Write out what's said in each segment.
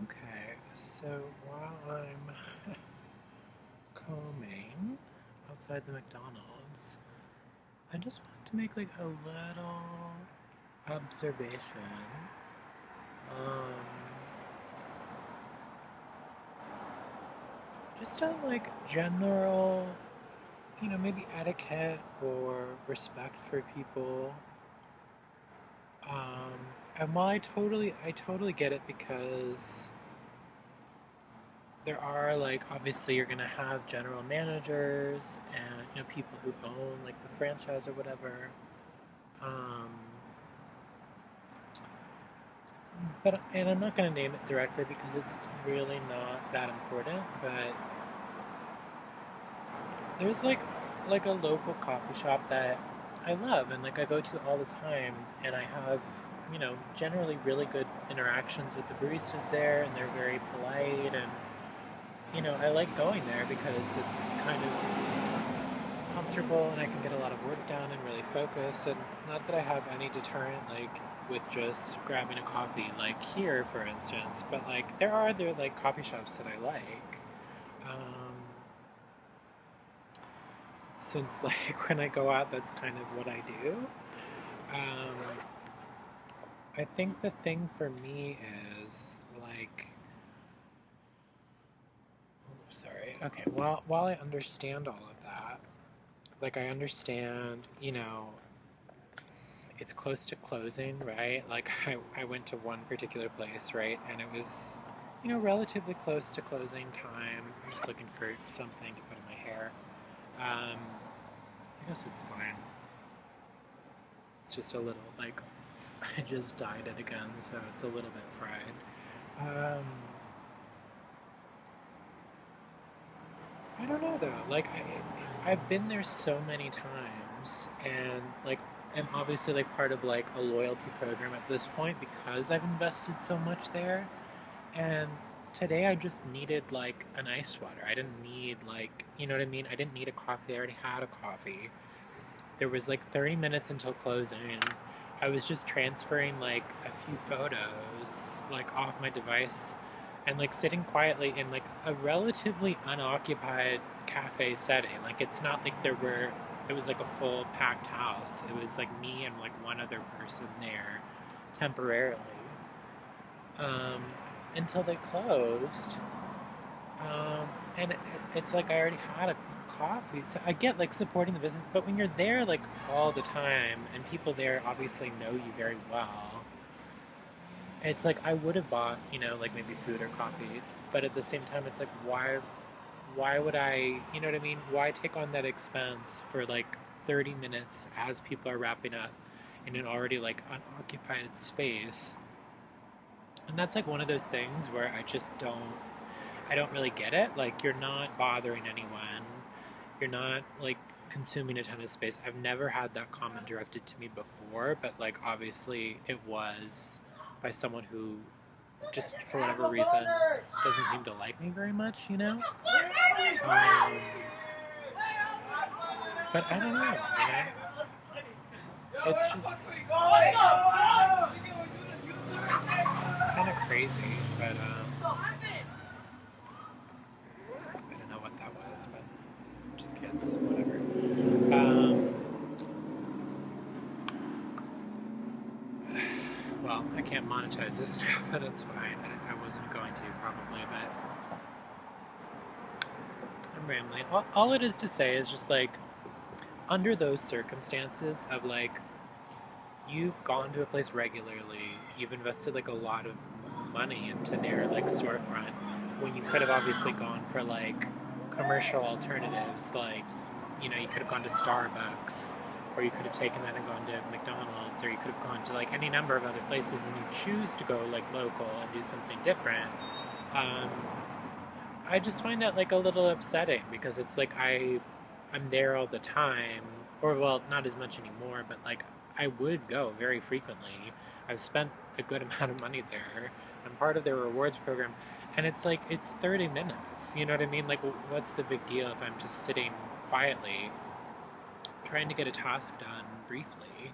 Okay, so while I'm combing outside the McDonald's, I just wanted to make like a little observation. Um, just on like general, maybe etiquette or respect for people. And while I totally get it because there are like obviously you're gonna have general managers and people who own like the franchise or whatever. Um, but and I'm not gonna name it directly because it's really not that important. But there's like a local coffee shop that I love and like I go to all the time, and I have generally really good interactions with the baristas there, and they're very polite, and I like going there because it's kind of comfortable and I can get a lot of work done and really focus. And not that I have any deterrent like with just grabbing a coffee like here, for instance, but like there are other like coffee shops that I like. Um, since like when I go out, that's kind of what I do. Um, I think the thing for me is like, oh, sorry. Okay, while I understand all of that, like I understand, it's close to closing, right? Like I went to one particular place, right? And it was, relatively close to closing time. I'm just looking for something to put in my hair. Um, I guess it's fine. It's just a little, like, I just dyed it again, so it's a little bit fried. I don't know though. Like I've been there so many times, and like I'm obviously like part of like a loyalty program at this point because I've invested so much there. And today I just needed like an ice water. I didn't need like what I mean. I didn't need a coffee. I already had a coffee. There was like 30 minutes until closing. I was just transferring like a few photos like off my device and like sitting quietly in like a relatively unoccupied cafe setting. Like it's not like it was like a full packed house. It was like me and like one other person there temporarily um, until they closed. And it's like I already had a coffee, so I get like supporting the business. But when you're there like all the time, and people there obviously know you very well, it's like I would have bought like maybe food or coffee, but at the same time, it's like why would I what I mean? Why take on that expense for like 30 minutes as people are wrapping up in an already like unoccupied space? And that's like one of those things where I don't really get it. Like you're not bothering anyone. You're not like consuming a ton of space. I've never had that comment directed to me before, but like obviously it was by someone who just for whatever reason doesn't seem to like me very much. But I don't know. It's just kind of crazy, but I don't know what that was, but just kids, whatever. Um, well, I can't monetize this now, but that's fine. I wasn't going to probably, but I'm rambling. All it is to say is just like under those circumstances of like you've gone to a place regularly, you've invested like a lot of money into their like storefront when you could have obviously gone for like commercial alternatives, like you could have gone to Starbucks, or you could have taken that and gone to McDonald's, or you could have gone to like any number of other places, and you choose to go like local and do something different. um, I just find that like a little upsetting because it's like I'm there all the time, or well, not as much anymore, but like I would go very frequently. I've spent a good amount of money there. I'm part of their rewards program, and it's like it's 30 minutes. You know what I mean? Like, what's the big deal if I'm just sitting quietly trying to get a task done briefly?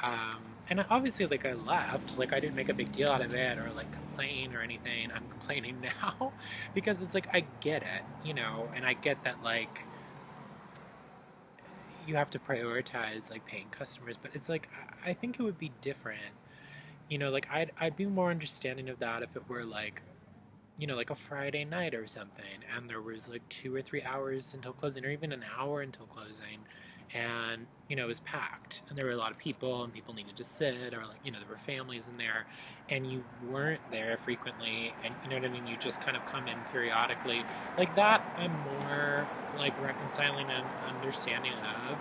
Um, and obviously, like, I left. Like, I didn't make a big deal out of it or, like, complain or anything. I'm complaining now because it's like, I get it, you know, and I get that, like, you have to prioritize, like, paying customers, but it's like, I think it would be different. You know, like, I'd be more understanding of that if it were, like, you know, like a Friday night or something, and there was like 2 or 3 hours until closing, or even an hour until closing, and you know, it was packed, and there were a lot of people, and people needed to sit, or like, you know, there were families in there, and you weren't there frequently, and you know what I mean. You just kind of come in periodically, like that. I'm more like reconciling and understanding of.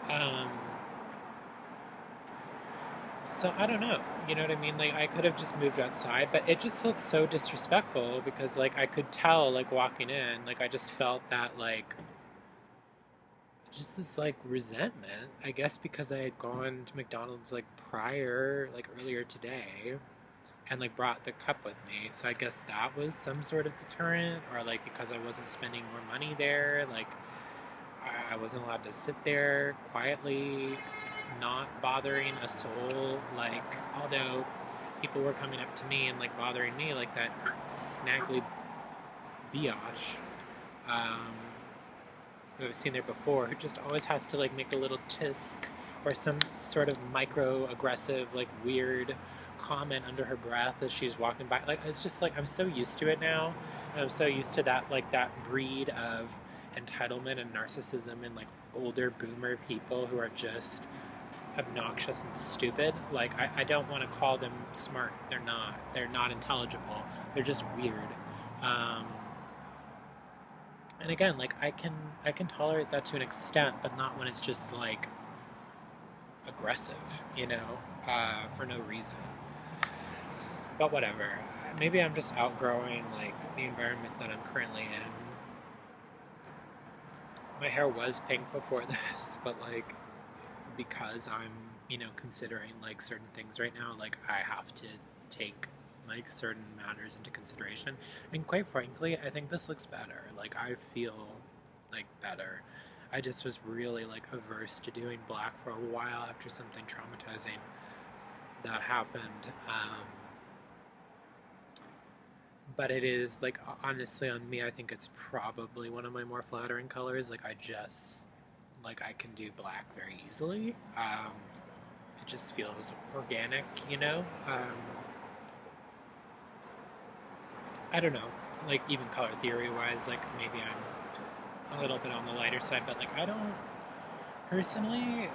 Um, So I don't know, you know what I mean? Like I could have just moved outside, but it just felt so disrespectful because like I could tell like walking in, like I just felt that like just this like resentment, I guess because I had gone to McDonald's like prior, like earlier today and like brought the cup with me. So I guess that was some sort of deterrent or like because I wasn't spending more money there, like I wasn't allowed to sit there quietly, not bothering a soul. Like, although people were coming up to me and like bothering me, like that snaggly biatch who I've seen there before, who just always has to like make a little tisk or some sort of micro aggressive, like weird comment under her breath as she's walking by. Like, it's just like I'm so used to it now. And I'm so used to that, like that breed of entitlement and narcissism and like older boomer people who are just obnoxious and stupid. Like I don't want to call them smart. They're not. They're not intelligible. They're just weird. Um, and again, like I can tolerate that to an extent, but not when it's just like aggressive, you know, for no reason. But whatever. Maybe I'm just outgrowing like the environment that I'm currently in. My hair was pink before this, but like because I'm, you know, considering like certain things right now, like I have to take like certain matters into consideration. And quite frankly, I think this looks better. Like I feel like better. I just was really like averse to doing black for a while after something traumatizing that happened. But it is like honestly on me, I think it's probably one of my more flattering colors. Like I just like I can do black very easily. It just feels organic, you know. I don't know, like even color theory wise, like maybe I'm a little bit on the lighter side, but like I don't personally.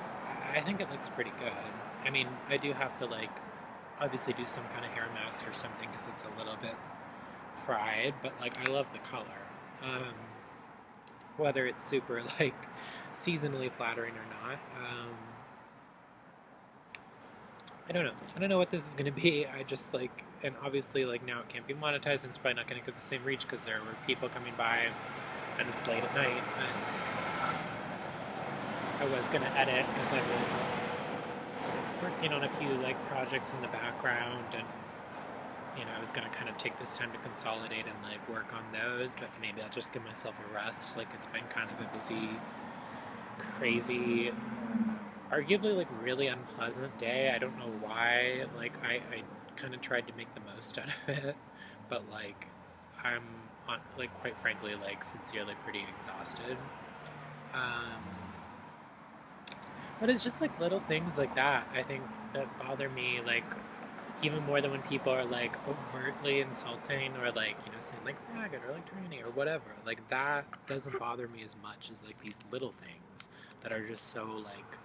I think it looks pretty good. I mean, I do have to like obviously do some kind of hair mask or something because it's a little bit fried, but like I love the color. Um, Whether it's super like seasonally flattering or not. I don't know. I don't know what this is going to be. I just like, and obviously, like now it can't be monetized, and it's probably not going to get the same reach because there were people coming by, and it's late at night. But I was going to edit because I've been working on a few like projects in the background, and you know, I was going to kind of take this time to consolidate and like work on those. But maybe I'll just give myself a rest. Like it's been kind of a busy, crazy, arguably like really unpleasant day. I don't know why. Like I kind of tried to make the most out of it, but like I'm on, like quite frankly like sincerely pretty exhausted. Um, but it's just like little things like that I think that bother me like even more than when people are like overtly insulting or like you know saying like faggot or like tranny or whatever. Like that doesn't bother me as much as like these little things that are just so like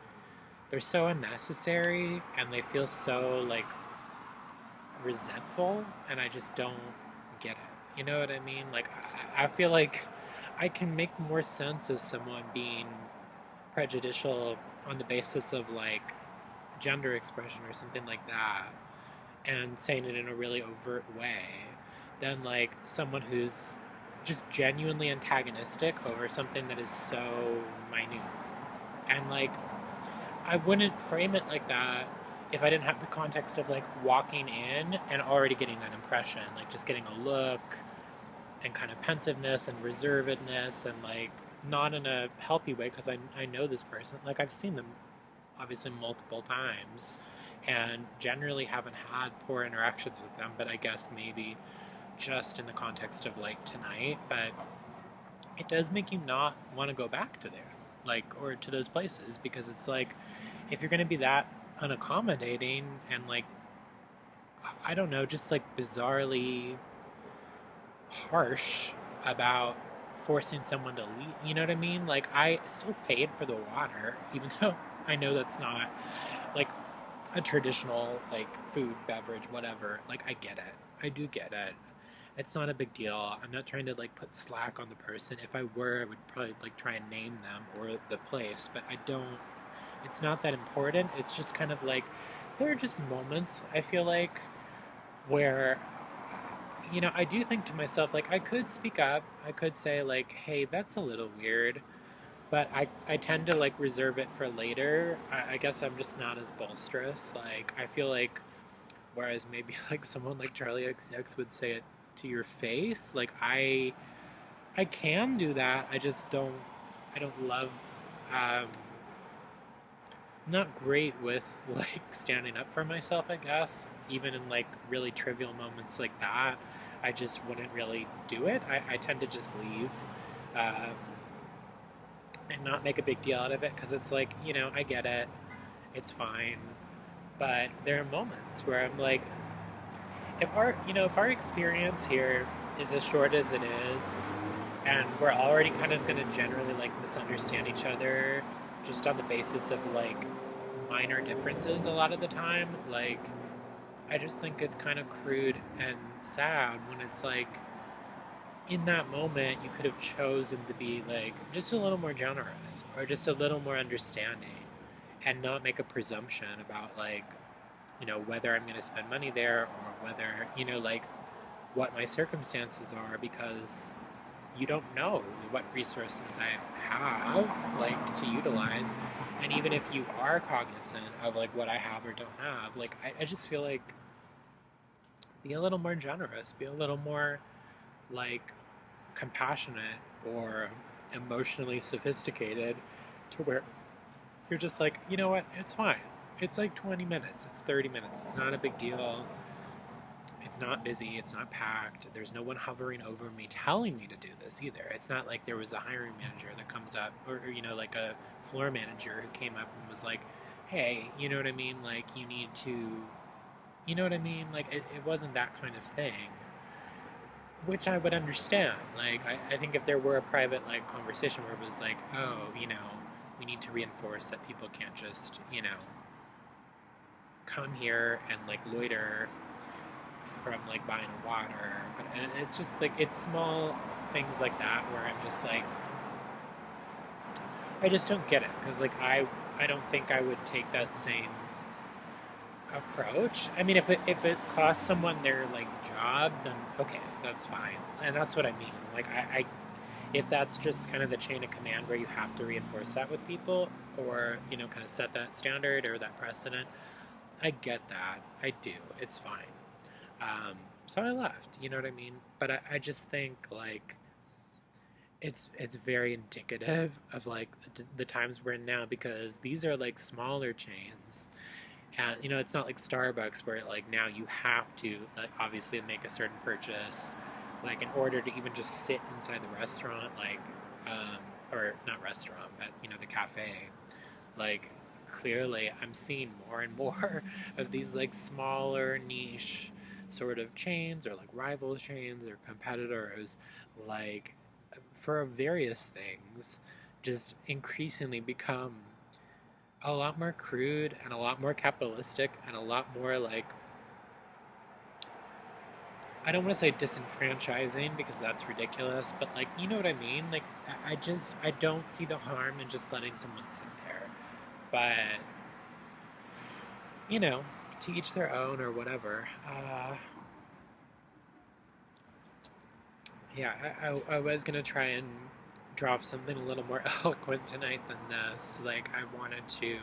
they're so unnecessary and they feel so like resentful and I just don't get it. You know what I mean? Like I feel like I can make more sense of someone being prejudicial on the basis of like gender expression or something like that and saying it in a really overt way than like someone who's just genuinely antagonistic over something that is so minute. And like I wouldn't frame it like that if I didn't have the context of like walking in and already getting that impression, like just getting a look and kind of pensiveness and reservedness and like not in a healthy way because I know this person, like I've seen them obviously multiple times, and generally haven't had poor interactions with them, but I guess maybe just in the context of like tonight. But it does make you not want to go back to there, like, or to those places, because it's like, if you're going to be that unaccommodating and like, I don't know, just like bizarrely harsh about forcing someone to leave, you know what I mean? Like, I still paid for the water, even though I know that's not like a traditional like food, beverage, whatever. Like, I get it. I do get it. It's not a big deal. I'm not trying to like put slack on the person. If I were, I would probably like try and name them or the place, but I don't. It's not that important. It's just kind of like there are just moments I feel like where I do think to myself like I could speak up. I could say like, "Hey, that's a little weird." But I tend to like reserve it for later. I guess I'm just not as bolsterous. Like I feel like whereas maybe like someone like Charlie XX would say it to your face, like I can do that. I don't love um not great with like standing up for myself, I guess. Even in like really trivial moments like that, I just wouldn't really do it. I tend to just leave. Um, and not make a big deal out of it because it's like, I get it, it's fine. But there are moments where I'm like, if our experience here is as short as it is, and we're already kind of going to generally like misunderstand each other just on the basis of like minor differences a lot of the time, like I just think it's kind of crude and sad when it's like in that moment you could have chosen to be like just a little more generous or just a little more understanding and not make a presumption about like whether I'm going to spend money there or whether like what my circumstances are, because you don't know what resources I have like to utilize. And even if you are cognizant of like what I have or don't have, like I just feel like be a little more generous, be a little more like compassionate or emotionally sophisticated to where you're just like, you know what, it's fine. It's like 20 minutes, it's 30 minutes, it's not a big deal. It's not busy, it's not packed. There's no one hovering over me telling me to do this either. It's not like there was a hiring manager that comes up or like a floor manager who came up and was like, hey, you know what I mean? Like, you need to, you know what I mean? Like, it wasn't that kind of thing, which I would understand. Like, I think if there were a private, like, conversation where it was like, oh, we need to reinforce that people can't just, come here and, like, loiter from, like, buying a water. But it's just, like, it's small things like that where I'm just, like, I just don't get it. Because, like, I don't think I would take that same approach. I mean, if it costs someone their like job, then okay, that's fine, and that's what I mean. Like, I if that's just kind of the chain of command where you have to reinforce that with people, or kind of set that standard or that precedent, I get that. I do. It's fine. So I left. You know what I mean? But I just think like it's very indicative of like the times we're in now, because these are like smaller chains. And it's not like Starbucks where like now you have to like obviously make a certain purchase, like in order to even just sit inside the restaurant, like or not restaurant, but the cafe. Like clearly, I'm seeing more and more of these like smaller niche sort of chains or like rival chains or competitors, like for various things, just increasingly become a lot more crude and a lot more capitalistic and a lot more like, I don't want to say disenfranchising because that's ridiculous, but like, you know what I mean? Like, I don't see the harm in just letting someone sit there. But, to each their own or whatever. Yeah, I was going to try and drop something a little more eloquent tonight than this. Like, I wanted to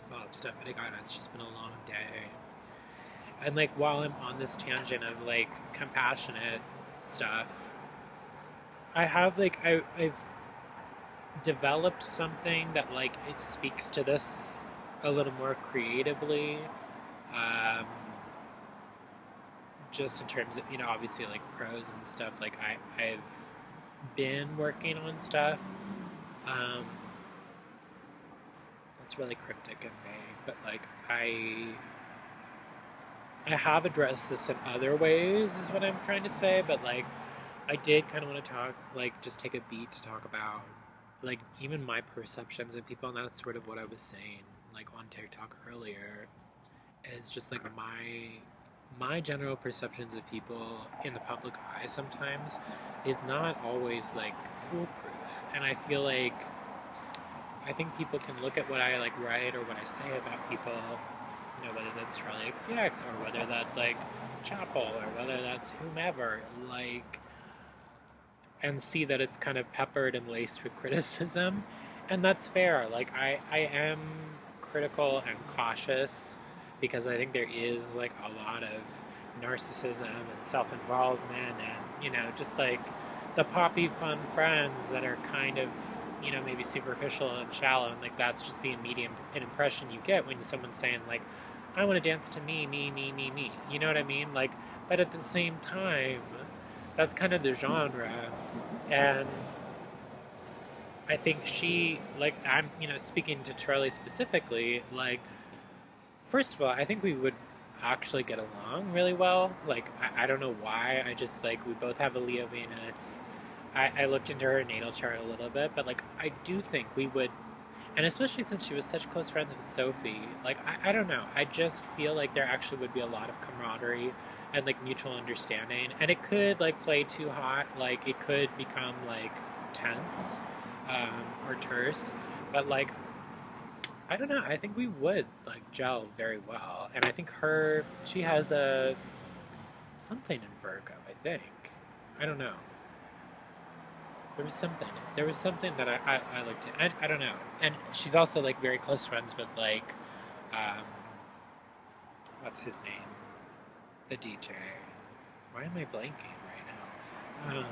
develop stuff, but God, it's just been a long day. And like while I'm on this tangent of like compassionate stuff, I have like I've developed something that like it speaks to this a little more creatively. Um, just in terms of, obviously like prose and stuff. Like I've been working on stuff. Um, that's really cryptic and vague, but like I have addressed this in other ways, is what I'm trying to say. But like I did kind of want to talk, like just take a beat to talk about like even my perceptions of people, and that's sort of what I was saying like on TikTok earlier. Is just like my general perceptions of people in the public eye sometimes is not always like foolproof, and I feel like I think people can look at what I like write or what I say about people, whether that's Charlie XCX or whether that's like Chapel or whether that's whomever, like, and see that it's kind of peppered and laced with criticism, and that's fair. Like I am critical and cautious because I think there is like a lot of narcissism and self-involvement and just like the poppy fun friends that are kind of maybe superficial and shallow, and like that's just the immediate impression you get when someone's saying like I want to dance to me, you know what I mean, like, but at the same time that's kind of the genre. And I think she, like, I'm speaking to Charlie specifically, like, first of all, I think we would actually get along really well. Like, I don't know why. I just, like, we both have a Leo Venus. I looked into her natal chart a little bit, but, like, I do think we would, and especially since she was such close friends with Sophie, like, I don't know. I just feel like there actually would be a lot of camaraderie and, like, mutual understanding. And it could, like, play too hot. Like, it could become, like, tense or terse. But, like, I don't know. I think we would like gel very well, and I think she has a something in Virgo. I think. I don't know. There was something. There was something that I looked at. I don't know. And she's also like very close friends with like, um, what's his name? The DJ. Why am I blanking right now?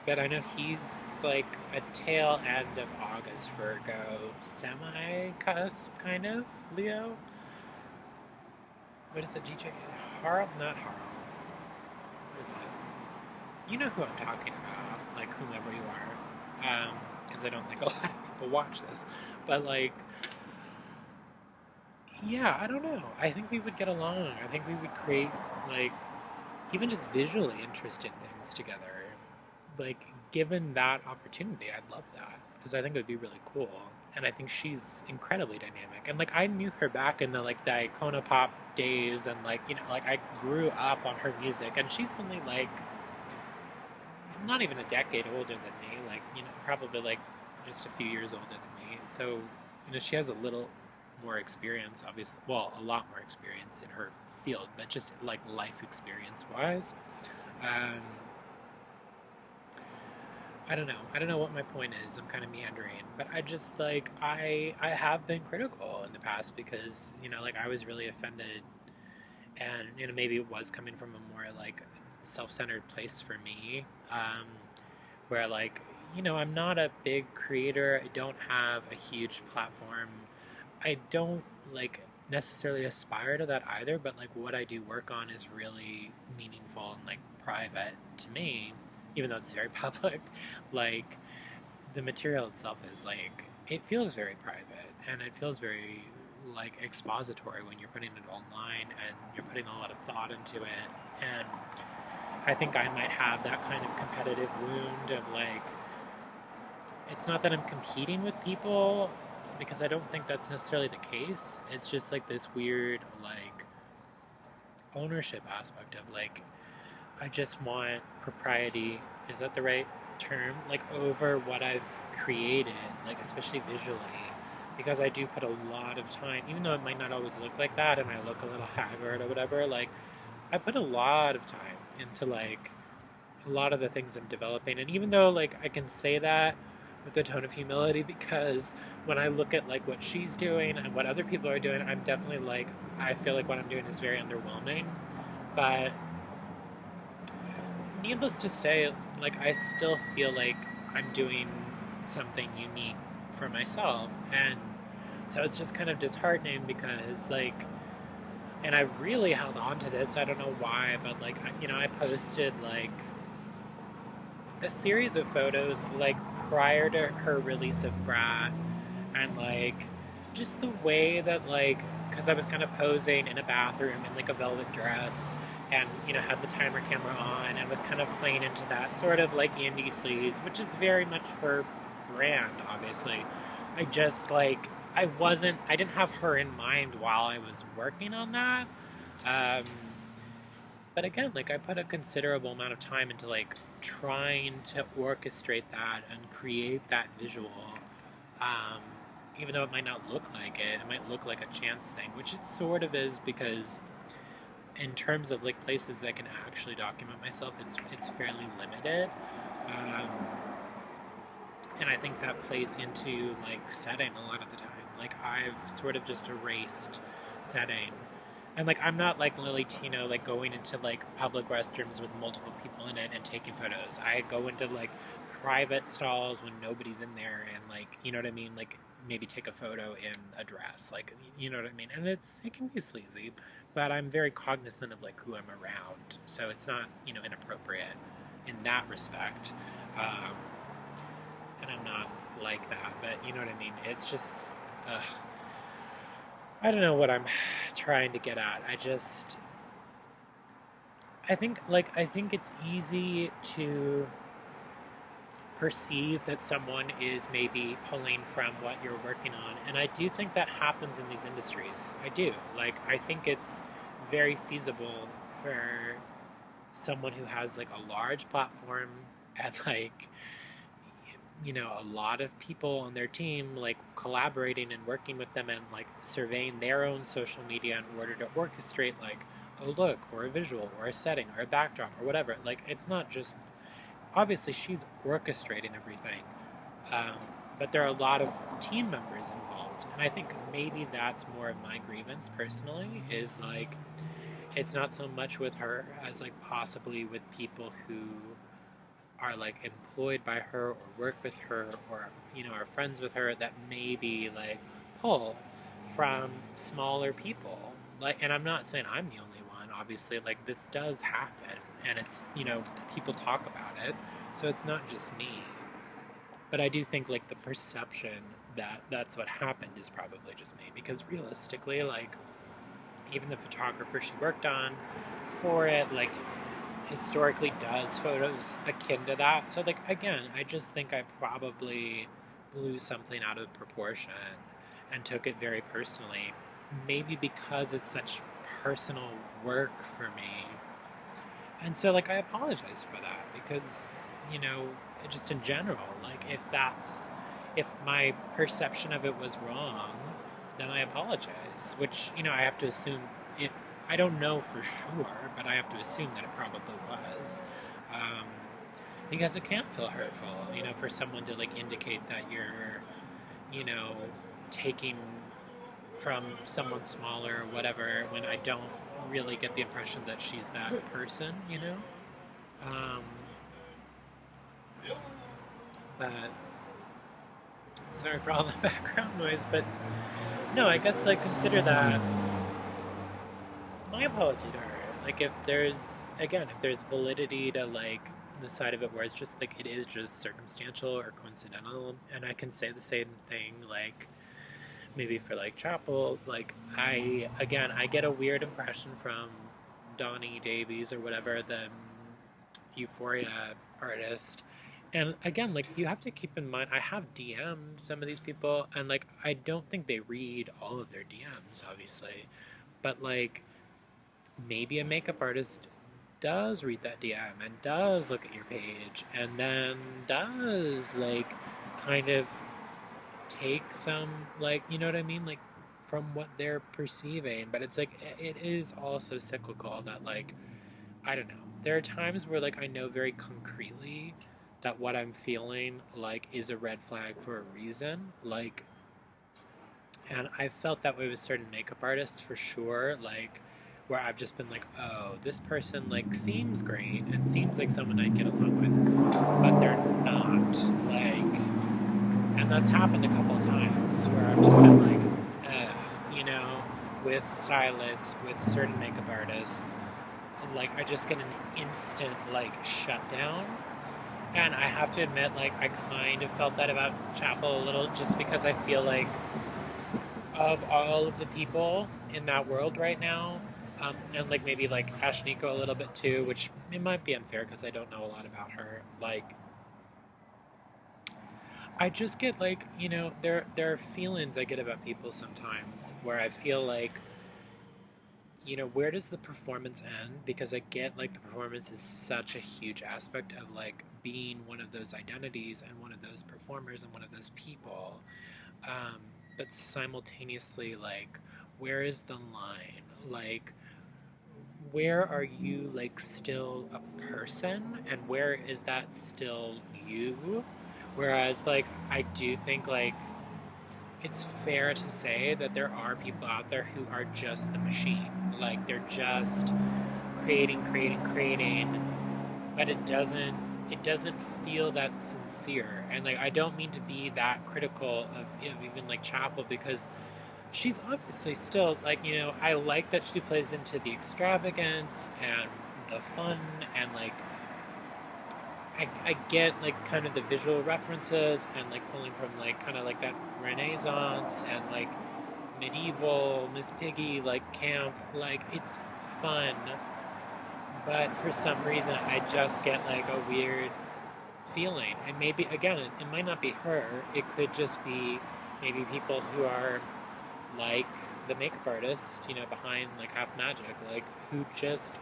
But I know he's like a tail end of August Virgo, semi-cusp kind of Leo. What is it, DJ? Harl? Not Harl. What is it? You know who I'm talking about, like whomever you are. Because I don't think a lot of people watch this. But like, yeah, I don't know. I think we would get along. I think we would create like even just visually interesting things together. Like, given that opportunity, I'd love that because I think it would be really cool. And I think she's incredibly dynamic. And like, I knew her back in the like the Icona Pop days, and like like I grew up on her music. And she's only like not even a decade older than me. Like probably like just a few years older than me. So she has a little more experience, obviously. Well, a lot more experience in her field, but just like life experience wise. Um, I don't know. I don't know what my point is. I'm kind of meandering, but I just like I have been critical in the past because like I was really offended, and maybe it was coming from a more like self-centered place for me, where like I'm not a big creator. I don't have a huge platform. I don't like necessarily aspire to that either. But like what I do work on is really meaningful and like private to me, even though it's very public. Like the material itself is like it feels very private, and it feels very like expository when you're putting it online and you're putting a lot of thought into it. And I think I might have that kind of competitive wound of like, it's not that I'm competing with people, because I don't think that's necessarily the case. It's just like this weird like ownership aspect of like I just want propriety, is that the right term? Like over what I've created, like especially visually, because I do put a lot of time, even though it might not always look like that and I look a little haggard or whatever, like I put a lot of time into like a lot of the things I'm developing. And even though like I can say that with a tone of humility, because when I look at like what she's doing and what other people are doing, I'm definitely like, I feel like what I'm doing is very underwhelming. But needless to say, like I still feel like I'm doing something unique for myself. And so it's just kind of disheartening because, like, and I really held on to this. I don't know why, but like, I posted like a series of photos like prior to her release of Brat, and like just the way that, like, because I was kind of posing in a bathroom in like a velvet dress, and had the timer camera on and was kind of playing into that sort of like indie sleaze, which is very much her brand, obviously. I just like I didn't have her in mind while I was working on that. Um, but again, like I put a considerable amount of time into like trying to orchestrate that and create that visual. Um, Even though it might not look like it might look like a chance thing, which it sort of is, because in terms of like places I can actually document myself, it's fairly limited. Um, and I think that plays into like setting a lot of the time. Like I've sort of just erased setting. And like I'm not like Lily Tino, like going into like public restrooms with multiple people in it and taking photos. I go into like private stalls when nobody's in there, and like, you know what I mean, like maybe take a photo in a dress, like, you know what I mean. And it can be sleazy, but I'm very cognizant of like who I'm around, so it's not, inappropriate in that respect. Um, and I'm not like that, but you know what I mean. It's just, I don't know what I'm trying to get at. I think it's easy to perceive that someone is maybe pulling from what you're working on, and I do think that happens in these industries. I do. Like I think it's very feasible for someone who has like a large platform and like, a lot of people on their team like collaborating and working with them and like surveying their own social media in order to orchestrate like a look or a visual or a setting or a backdrop or whatever. Like it's not just, obviously she's orchestrating everything, um, but there are a lot of team members involved, and I think maybe that's more of my grievance personally, is like it's not so much with her as like possibly with people who are like employed by her or work with her or are friends with her, that maybe like pull from smaller people. Like, and I'm not saying I'm the only one, obviously. Like this does happen, and it's, people talk about it, so it's not just me. But I do think like the perception that that's what happened is probably just me, because realistically, like even the photographer she worked on for it, like historically does photos akin to that. So like again, I just think I probably blew something out of proportion and took it very personally. Maybe because it's such personal work for me. And so like I apologize for that, because, just in general, like if my perception of it was wrong, then I apologize, which, I have to assume it. I don't know for sure, but I have to assume that it probably was, um, because it can feel hurtful, for someone to like indicate that you're, taking from someone smaller or whatever, when I don't really get the impression that she's that person. Um, but sorry for all the background noise, but no, I guess like consider that my apology to her. Like if there's validity to like the side of it where it's just like it is just circumstantial or coincidental, and I can say the same thing like maybe for like Chapel. Like I get a weird impression from Donnie Davies or whatever, the Euphoria artist. And again, like you have to keep in mind, I have DM'd some of these people, and like I don't think they read all of their DMs, obviously, but like maybe a makeup artist does read that DM and does look at your page and then does like kind of take some, like, you know what I mean, like from what they're perceiving. But it's like it is also cyclical, that like I don't know, there are times where like I know very concretely that what I'm feeling like is a red flag for a reason, like, and I've felt that way with certain makeup artists for sure, like where I've just been like, oh, this person like seems great and seems like someone I'd get along with, but they're not like And that's happened a couple times where I've just been like, you know, with stylists, with certain makeup artists, like I just get an instant like shutdown. And I have to admit, like I kind of felt that about Chapel a little, just because I feel like of all of the people in that world right now, and like maybe like Ashniko a little bit too, which it might be unfair because I don't know a lot about her. Like I just get like, there are feelings I get about people sometimes where I feel like, where does the performance end? Because I get like the performance is such a huge aspect of like being one of those identities and one of those performers and one of those people. Um, but simultaneously, like, where is the line? Like, where are you like still a person and where is that still you? Whereas, like, I do think like it's fair to say that there are people out there who are just the machine. Like they're just creating, creating, creating, but it doesn't feel that sincere. And like I don't mean to be that critical of even like Chapel because she's obviously still like, I like that she plays into the extravagance and the fun and like I get like kind of the visual references and like pulling from like kind of like that Renaissance and like medieval Miss Piggy like camp, like it's fun, but for some reason I just get like a weird feeling. And maybe again, it might not be her, it could just be maybe people who are like the makeup artist, behind like Half Magic, like who just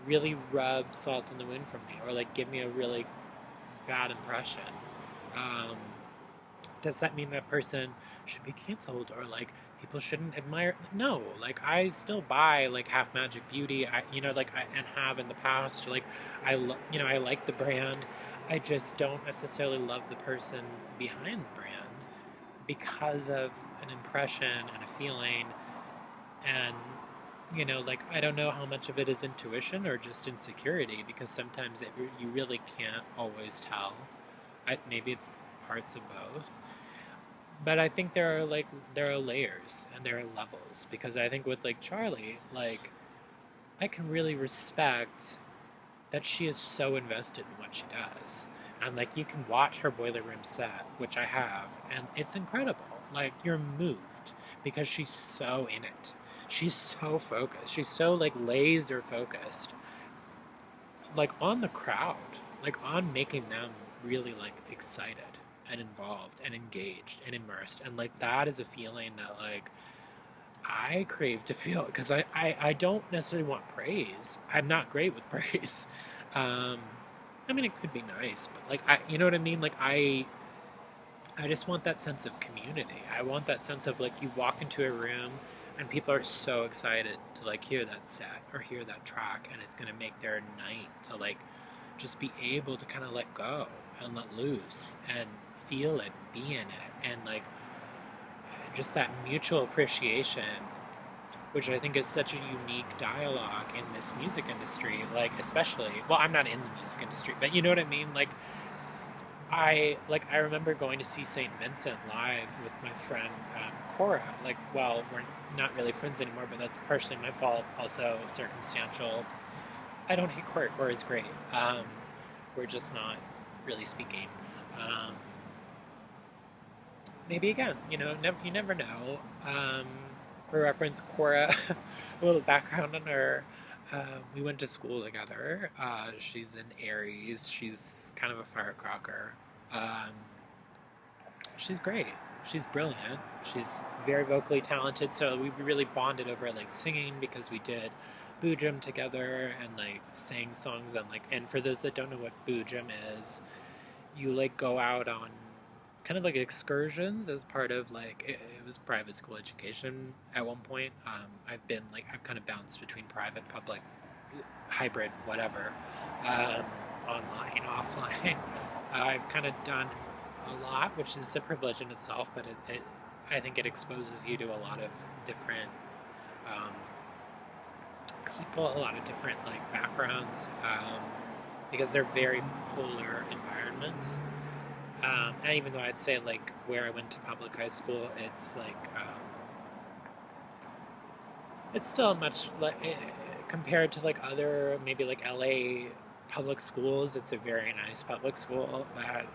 really rub salt in the wound for me or like give me a really bad impression. Um, does that mean that person should be canceled or like people shouldn't admire? No, like I still buy like Half Magic Beauty. And have in the past. Like I like the brand. I just don't necessarily love the person behind the brand because of an impression and a feeling and like I don't know how much of it is intuition or just insecurity because sometimes you really can't always tell. Maybe it's parts of both, but I think there are layers and there are levels because I think with like Charlie, like I can really respect that she is so invested in what she does. And like you can watch her Boiler Room set, which I have, and it's incredible. Like you're moved because she's so in it. She's so focused. She's so like laser focused. Like on the crowd, like on making them really like excited and involved and engaged and immersed. And like that is a feeling that like I crave to feel because I don't necessarily want praise. I'm not great with praise. Um, I mean, it could be nice, but like you know what I mean. Like I just want that sense of community. I want that sense of like you walk into a room and people are so excited to like hear that set or hear that track, and it's gonna make their night to like just be able to kind of let go and let loose and feel it, be in it, and like just that mutual appreciation, which I think is such a unique dialogue in this music industry. Like, especially, well, I'm not in the music industry, but you know what I mean. I remember going to see Saint Vincent live with my friend Cora. Like, well, we're not really friends anymore, but that's partially my fault. Also circumstantial. I don't hate Cora. Cora's great. We're just not really speaking. Um, Maybe again, you never know. For reference, Cora, a little background on her. We went to school together. She's in Aries. She's kind of a firecracker. Um, she's great. She's brilliant. She's very vocally talented. So we really bonded over like singing because we did Boo Jam together and like sang songs and like. And for those that don't know what Boo Jam is, you like go out on kind of like excursions as part of like it was private school education at one point. I've kind of bounced between private, public, hybrid, whatever, online, offline. I've kind of done a lot, which is a privilege in itself, but I think it exposes you to a lot of different um, people, a lot of different like backgrounds, because they're very polar environments. And even though I'd say like where I went to public high school, it's like it's still much like compared to like other maybe like LA public schools. It's a very nice public school, but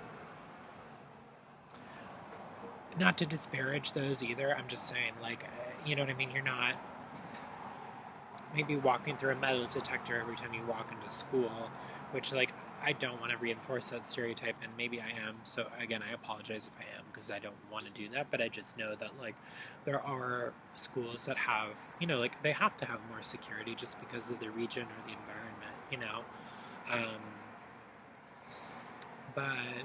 not to disparage those either. I'm just saying like you know what I mean. You're not maybe walking through a metal detector every time you walk into school, which like I don't want to reinforce that stereotype, and maybe I am. So again, I apologize if I am because I don't want to do that. But I just know that like there are schools that have like they have to have more security just because of the region or the environment. Um, but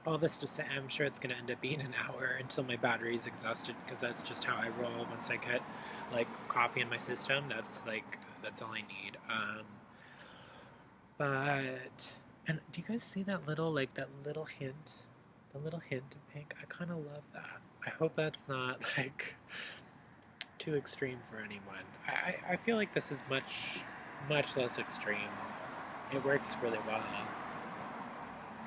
all this to say, I'm sure it's going to end up being an hour until my battery is exhausted because that's just how I roll. Once I get like coffee in my system, that's all I need. But and do you guys see that little the little hint of pink? I kind of love that. I hope that's not like too extreme for anyone. I feel like this is much less extreme. It works really well.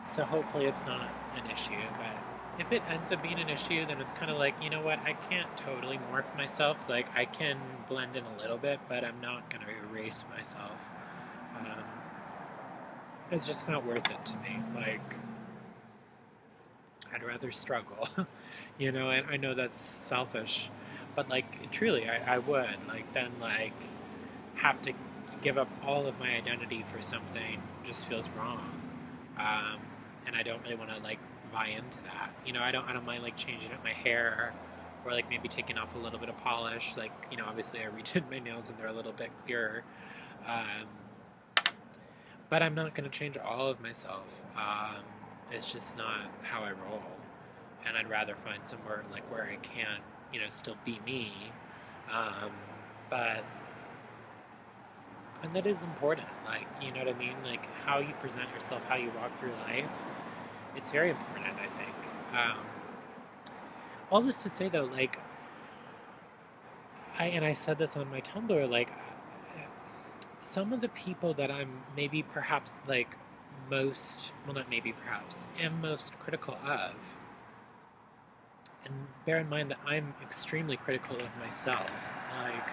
So hopefully it's not an issue, but if it ends up being an issue, then it's kind of like, you know what, I can't totally morph myself. Like, I can blend in a little bit, but I'm not going to erase myself. Um, it's just not worth it to me. Like, I'd rather struggle, and I know that's selfish, but, like, truly, I would. Like, then, like, have to give up all of my identity for something just feels wrong. Um, and I don't really want to like buy into that. I don't mind like changing up my hair or like maybe taking off a little bit of polish. Like, obviously I redid my nails and they're a little bit clearer. Um, but I'm not going to change all of myself. It's just not how I roll. And I'd rather find somewhere like where I can, still be me. But and that is important, like, you know what I mean? Like, how you present yourself, how you walk through life, it's very important, I think. All this to say, though, like, I said this on my Tumblr, like, some of the people that I'm maybe perhaps, like, not maybe perhaps, am most critical of, and bear in mind that I'm extremely critical of myself, like,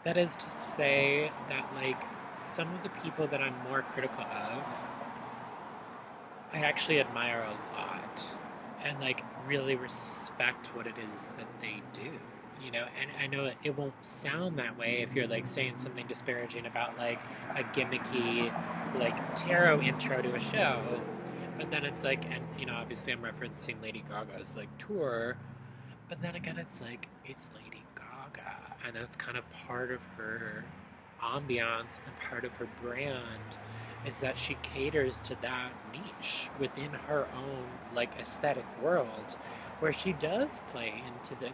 that is to say that, like, some of the people that I'm more critical of, I actually admire a lot and, like, really respect what it is that they do, And I know it won't sound that way if you're, like, saying something disparaging about, like, a gimmicky, like, tarot intro to a show. But then it's like, and, obviously I'm referencing Lady Gaga's, like, tour. But then again, it's like, it's Lady Gaga, and that's kind of part of her ambiance and part of her brand is that she caters to that niche within her own, like, aesthetic world where she does play into the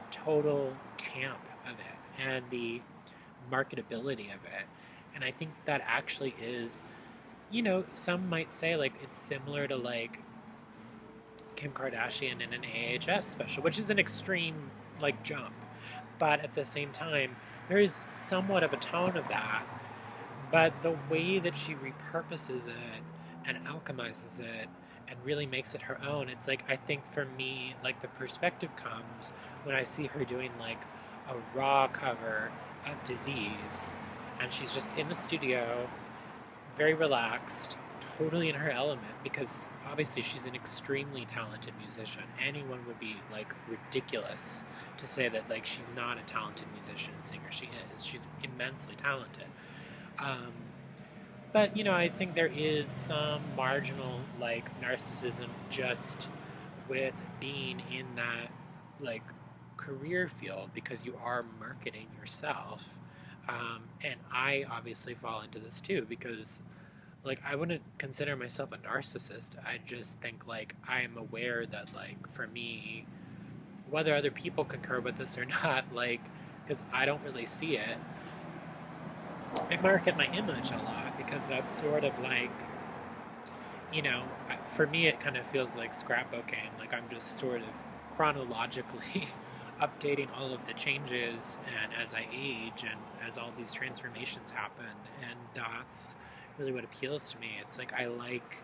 total camp of it and the marketability of it. And I think that actually is, some might say, like, it's similar to, like, Kim Kardashian in an AHS special, which is an extreme, like, jump. But at the same time, there is somewhat of a tone of that. But the way that she repurposes it and alchemizes it and really makes it her own, it's like, I think for me, like, the perspective comes when I see her doing, like, a raw cover of Disease. And she's just in the studio, very relaxed, totally in her element, because obviously she's an extremely talented musician. Anyone would be, like, ridiculous to say that, like, she's not a talented musician and singer. She is. She's immensely talented. But, I think there is some marginal, like, narcissism just with being in that, like, career field because you are marketing yourself. And I obviously fall into this too because, like, I wouldn't consider myself a narcissist. I just think, like, I am aware that, like, for me, whether other people concur with this or not, like, because I don't really see it, I market my image a lot because that's sort of like, for me it kind of feels like scrapbooking. Like, I'm just sort of chronologically updating all of the changes and as I age and as all these transformations happen and dots really what appeals to me. It's like I like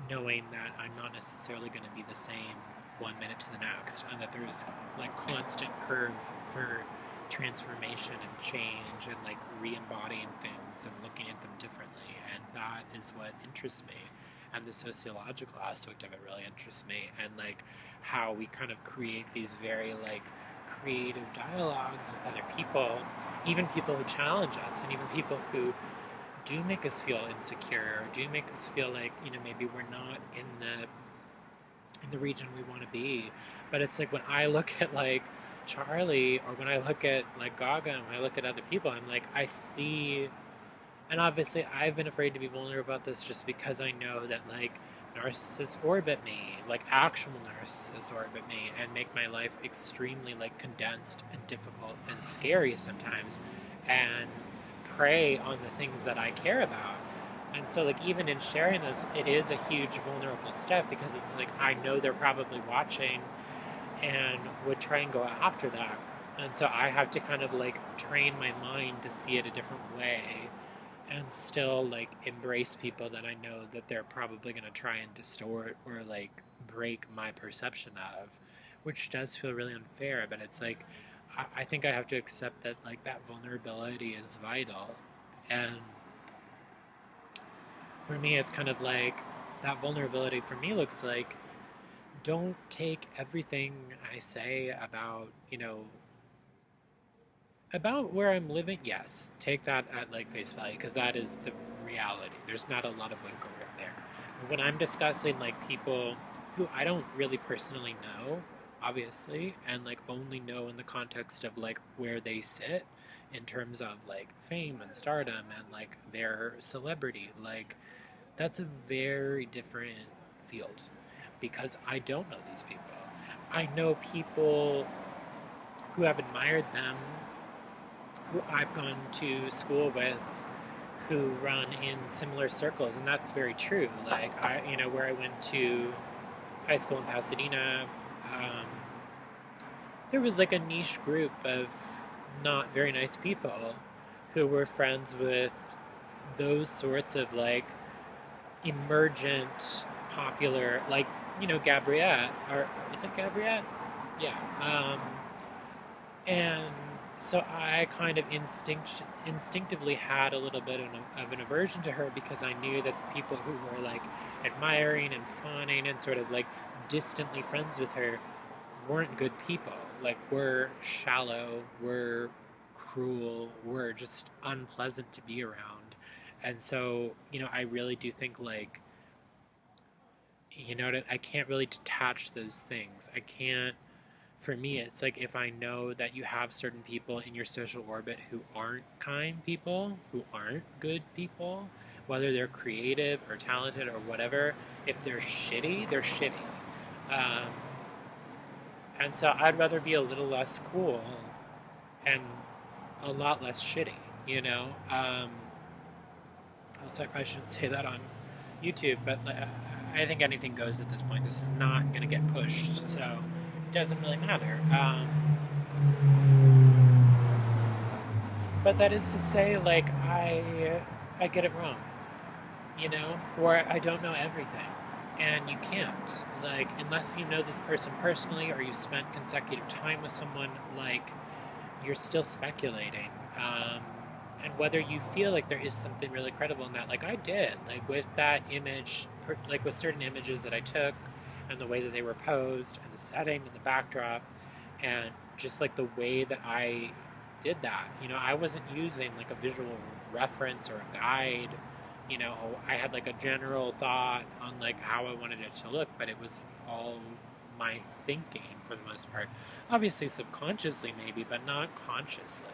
knowing that I'm not necessarily going to be the same 1 minute to the next, and that there's like constant curve for transformation and change and like re-embodying things and looking at them differently, and that is what interests me. And the sociological aspect of it really interests me, and like how we kind of create these very like creative dialogues with other people, even people who challenge us, and even people who do make us feel insecure, or do make us feel like, you know, maybe we're not in the region we want to be. But it's like when I look at like Charlie, or when I look at like Gaga, and when I look at other people, I'm like, I see. And obviously I've been afraid to be vulnerable about this just because I know that like narcissists orbit me, like actual narcissists orbit me, and make my life extremely like condensed and difficult and scary sometimes, and prey on the things that I care about. And so like even in sharing this, it is a huge vulnerable step, because it's like I know they're probably watching and would try and go after that. And so I have to kind of like train my mind to see it a different way, and still like embrace people that I know that they're probably going to try and distort or like break my perception of, which does feel really unfair. But it's like I think I have to accept that like that vulnerability is vital. And for me, it's kind of like that vulnerability for me looks like, don't take everything I say about, you know, about where I'm living. Yes, take that at like face value, because that is the reality. There's not a lot of wiggle room there. But when I'm discussing like people who I don't really personally know, obviously, and like only know in the context of like where they sit in terms of like fame and stardom and like their celebrity, like that's a very different field, because I don't know these people. I know people who have admired them, who I've gone to school with, who run in similar circles, and that's very true. Like I, you know, where I went to high school in Pasadena, um, there was like a niche group of not very nice people who were friends with those sorts of like emergent, popular, like, you know, Gabriette, or is it Gabriette? Yeah. And so I kind of instinctively had a little bit of an aversion to her, because I knew that the people who were like admiring and fawning and sort of like distantly friends with her weren't good people. Like, were shallow, were cruel, were just unpleasant to be around. And so, you know, I really do think like, you know, I can't really detach those things. I can't. For me, it's like if I know that you have certain people in your social orbit who aren't kind people, who aren't good people, whether they're creative or talented or whatever, if they're shitty, they're shitty. Um, and so I'd rather be a little less cool and a lot less shitty, you know? Also, I probably shouldn't say that on YouTube, but I think anything goes at this point. This is not going to get pushed, so it doesn't really matter. But that is to say, like, I get it wrong, you know? Or I don't know everything. And you can't. Like, unless you know this person personally, or you spent consecutive time with someone, like, you're still speculating. And whether you feel like there is something really credible in that, like I did, like with that image, like with certain images that I took, and the way that they were posed, and the setting, and the backdrop, and just like the way that I did that. You know, I wasn't using like a visual reference or a guide. You know, I had like a general thought on like how I wanted it to look, but it was all my thinking for the most part. Obviously subconsciously maybe, but not consciously.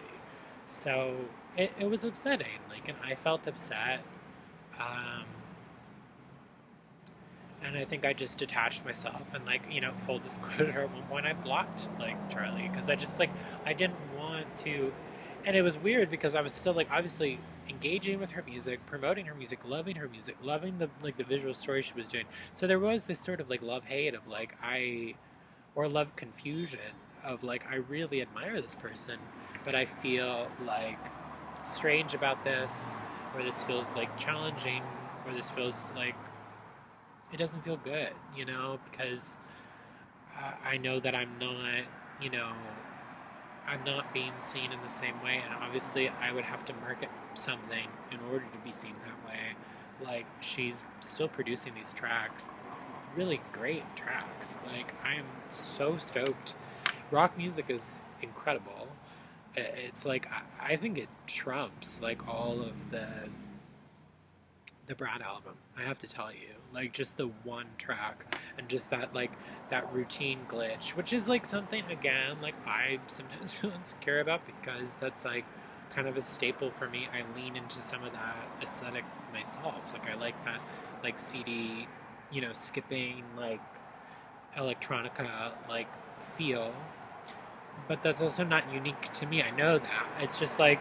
So it was upsetting, like, and I felt upset. And I think I just detached myself, and like, you know, full disclosure, at one point I blocked like Charlie, because I just like, I didn't want to. And it was weird because I was still like obviously engaging with her music, promoting her music, loving the like the visual story she was doing. So there was this sort of like love hate of like or love confusion of like, I really admire this person, but I feel like strange about this, or this feels like challenging, or this feels like it doesn't feel good, because I know that you know, I'm not being seen in the same way, and obviously I would have to market something in order to be seen that way. Like, she's still producing these tracks, really great tracks. Like, I am so stoked. Rock music is incredible. It's like, I think it trumps like all of the Brad album. I have to tell you, like, just the one track and just that, like, that routine glitch, which is like something, again, like, I sometimes feel insecure about because that's like kind of a staple for me. I lean into some of that aesthetic myself. Like, I like that, like, CD, skipping, like, electronica, like, feel. But that's also not unique to me. I know that. It's just like,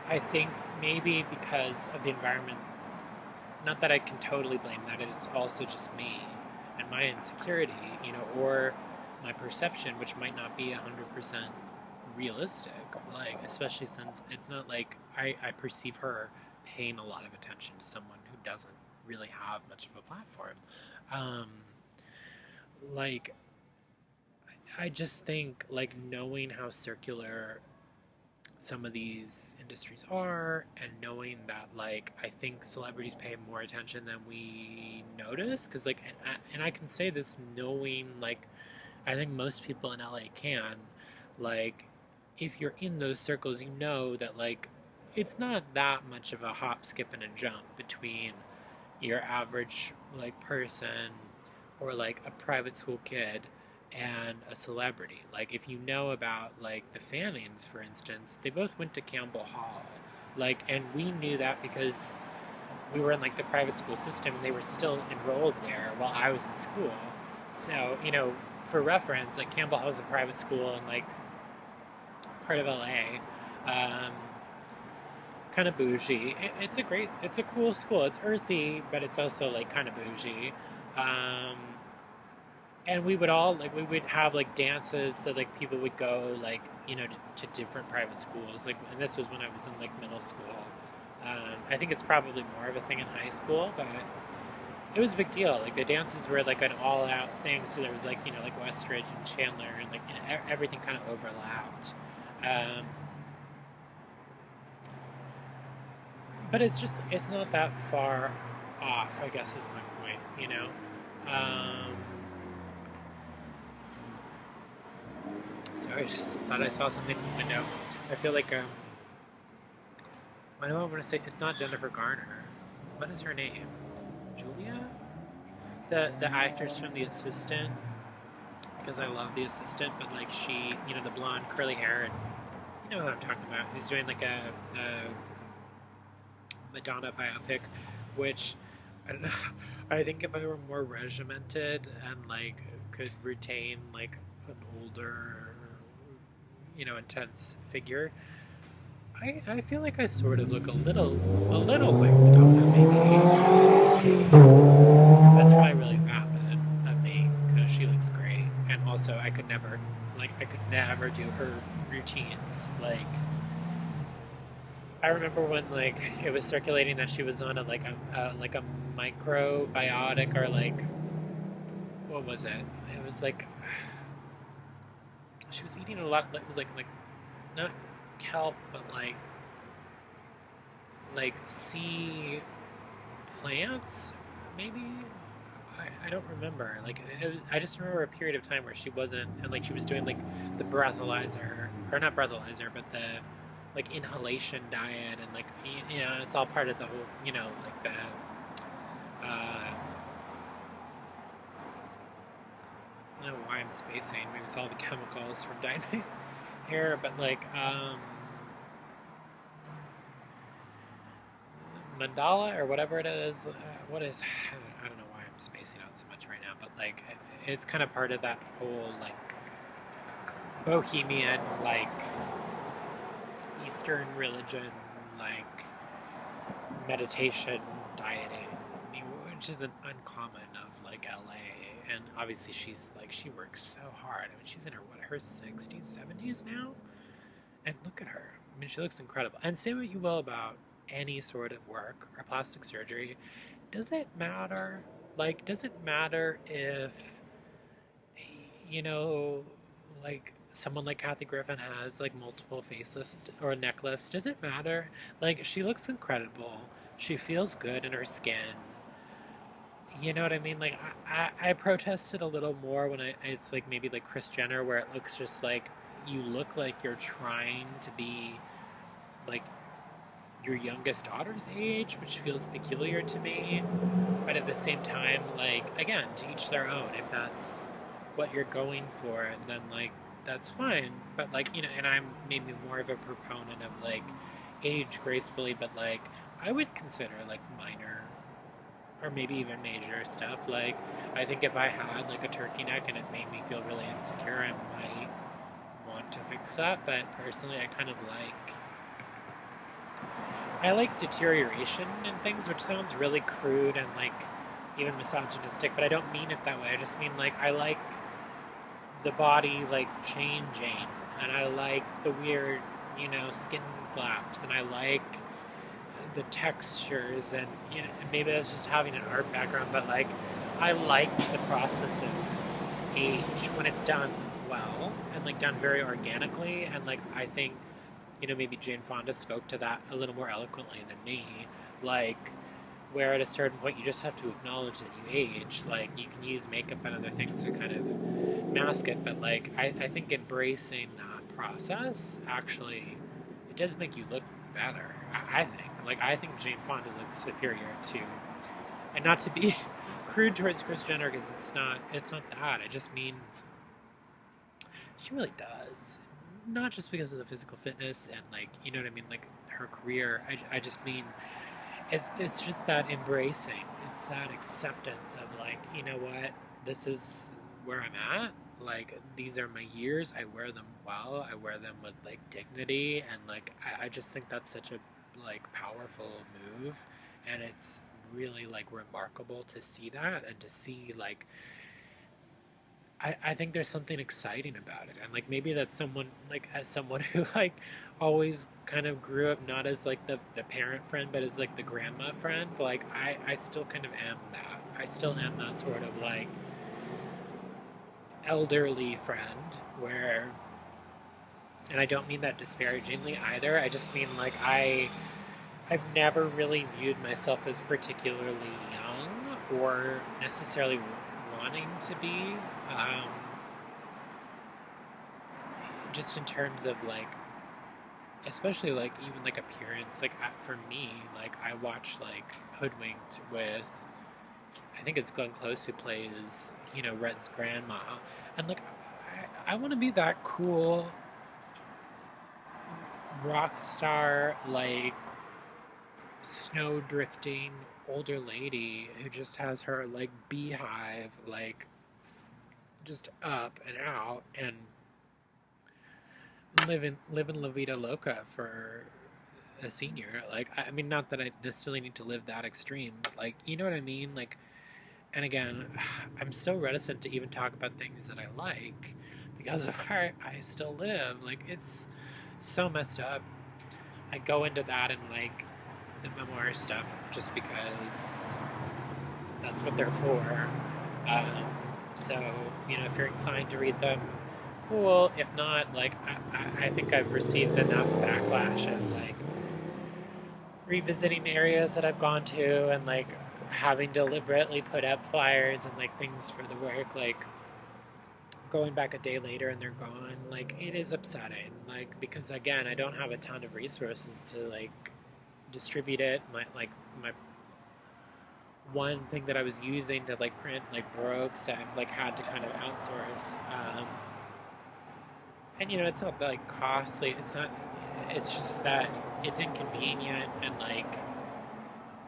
I think maybe because of the environment, not that I can totally blame that, it's also just me and my insecurity, or my perception, which might not be 100% realistic, like, especially since it's not like I perceive her paying a lot of attention to someone who doesn't really have much of a platform. Um, like, I just think, like, knowing how circular some of these industries are, and knowing that, like, I think celebrities pay more attention than we notice, because, like, and I can say this knowing, like, I think most people in LA can, like, if you're in those circles, that, like, it's not that much of a hop, skip, and a jump between your average, like, person, or like a private school kid, and a celebrity. Like, if you know about, like, the Fannings, for instance, they both went to Campbell Hall. Like, and we knew that because we were in, like, the private school system, and they were still enrolled there while I was in school. So, for reference, like, Campbell Hall is a private school in, like, part of LA. Um, kind of bougie. It's a cool school. It's earthy, but it's also, like, kind of bougie. Um, and we would have, like, dances, so, like, people would go, like, to different private schools, like, and this was when I was in, like, middle school. I think it's probably more of a thing in high school, but it was a big deal. Like, the dances were like an all-out thing, so there was, like, like, Westridge and Chandler, and, like, everything kind of overlapped. um, but it's not that far off, I guess, is my point. um, Sorry, I just thought I saw something in the window. I feel like, why do I want to say it's not Jennifer Garner? What is her name? Julia? The actress from The Assistant, because I love The Assistant, but, like, she, the blonde curly hair, and you know who I'm talking about, who's doing, like, a Madonna biopic, which, I don't know, I think if I were more regimented and, like, could retain, like, an older, intense figure, I feel like I sort of look a little like Madonna, maybe. That's probably really vapid of me, because she looks great, and also I could never do her routines. Like, I remember when, like, it was circulating that she was on a microbiotic, or, like, what was it? It was like she was eating a lot. It was like not kelp, but like sea plants, maybe. I don't remember. Like, I just remember a period of time where she wasn't, and, like, she was doing, like, the breathalyzer, or not breathalyzer, but the, like, inhalation diet, and, like, it's all part of the whole, like, the I don't know why I'm spacing. Maybe it's all the chemicals from dyeing my hair, but, like, mandala, or whatever it is. What is? I don't know why I'm spacing out so much right now, but, like, it's kind of part of that whole, like, bohemian, like, Eastern religion, like, meditation, dieting, which isn't uncommon of, like, LA. And obviously she's, like, she works so hard. I mean, she's in her 60s, 70s now, and look at her, mean, she looks incredible. And say what you will about any sort of work or plastic surgery, does it matter? Like, does it matter if, you know, like someone like Kathy Griffin has like multiple facelifts or neck lifts? Does it matter? Like, she looks incredible. She feels good in her skin. You know what I mean? Like, I protested a little more when it's like maybe like Kris Jenner, where it looks just like you look like you're trying to be like your youngest daughter's age, which feels peculiar to me. But at the same time, like, again, to each their own. If that's what you're going for, then like that's fine. But like, and I'm maybe more of a proponent of like age gracefully, but like I would consider like minor or maybe even major stuff. Like, I think if I had like a turkey neck and it made me feel really insecure, I might want to fix that. But personally, I like deterioration and things, which sounds really crude and like even misogynistic, but I don't mean it that way. I just mean like I like the body like changing, and I like the weird, skin flaps, and I like the textures, and maybe that's just having an art background, but like I like the process of age when it's done well and like done very organically, and like I think maybe Jane Fonda spoke to that a little more eloquently than me. Like, where at a certain point you just have to acknowledge that you age. Like, you can use makeup and other things to kind of mask it, but like, I think embracing that process actually, it does make you look better. I think. Like, I think Jane Fonda looks superior to, and not to be crude towards Kris Jenner, because it's not that. I just mean, she really does. Not just because of the physical fitness and like, you know what I mean, like her career. I just mean it's just that embracing. It's that acceptance of like, you know what, this is where I'm at. Like, these are my years. I wear them well. I wear them with like dignity, and like I just think that's such a like powerful move, and it's really like remarkable to see that and to see like I think there's something exciting about it, and like maybe that's someone like as someone who like always kind of grew up not as like the parent friend but as like the grandma friend. Like I still kind of am that. I still am that sort of like elderly friend where, and I don't mean that disparagingly either. I just mean like I've never really viewed myself as particularly young or necessarily wanting to be, um, just in terms of like, especially like even like appearance. Like for me, like I watch like Hoodwinked with, I think it's Glenn Close who plays, Red's grandma, and like I want to be that cool rock star, like snow drifting older lady who just has her like beehive like just up and out and living La Vida Loca for a senior. Like, I mean, not that I necessarily need to live that extreme, but like, you know what I mean? Like, and again, I'm so reticent to even talk about things that I like because of where I still live. Like, it's so messed up. I go into that and like the memoir stuff just because that's what they're for. Um, so, if you're inclined to read them, cool. If not, like, I think I've received enough backlash of like revisiting areas that I've gone to and like having deliberately put up flyers and like things for the work, like going back a day later and they're gone. Like, it is upsetting, like, because again, I don't have a ton of resources to like distribute it. My one thing that I was using to like print like broke, so I've like had to kind of outsource. And it's not like costly. It's not. It's just that it's inconvenient and like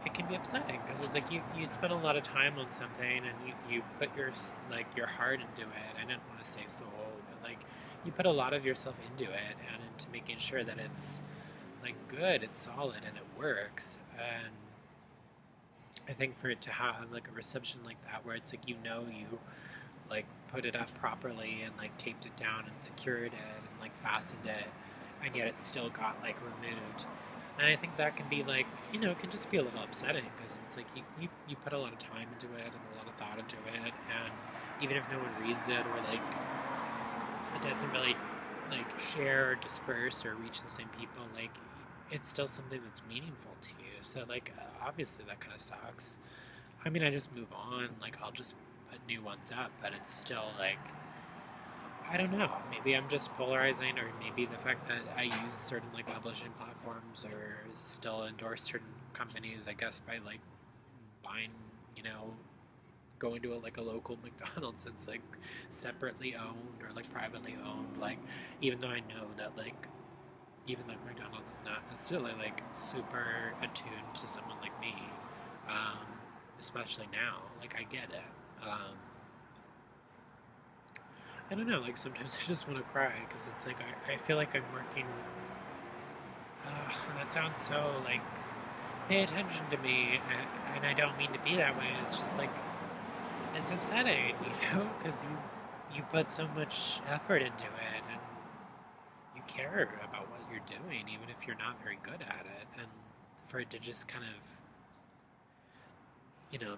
it can be upsetting because it's like you spend a lot of time on something and you put your heart into it. I didn't want to say soul, but like you put a lot of yourself into it and into making sure that it's like good, it's solid, and it works. And I think for it to have like a reception like that, where it's like you like put it up properly and like taped it down and secured it and like fastened it, and yet it still got like removed. And I think that can be like, it can just be a little upsetting because it's like you put a lot of time into it and a lot of thought into it, and even if no one reads it or like it doesn't really like share or disperse or reach the same people, like it's still something that's meaningful to you. So like obviously that kind of sucks. I mean, I just move on. Like I'll just put new ones up, but it's still like I don't know. Maybe I'm just polarizing, or maybe the fact that I use certain like publishing platforms or still endorse certain companies, I guess by like buying, going to like a local McDonald's that's like separately owned or like privately owned. Like even though I know that like even like McDonald's is not necessarily like super attuned to someone like me, um, especially now. Like I get it. I don't know, like sometimes I just want to cry because it's like I feel like I'm working. That sounds so like pay attention to me, and I don't mean to be that way. It's just like it's upsetting, because you put so much effort into it and you care about what you're doing, even if you're not very good at it, and for it to just kind of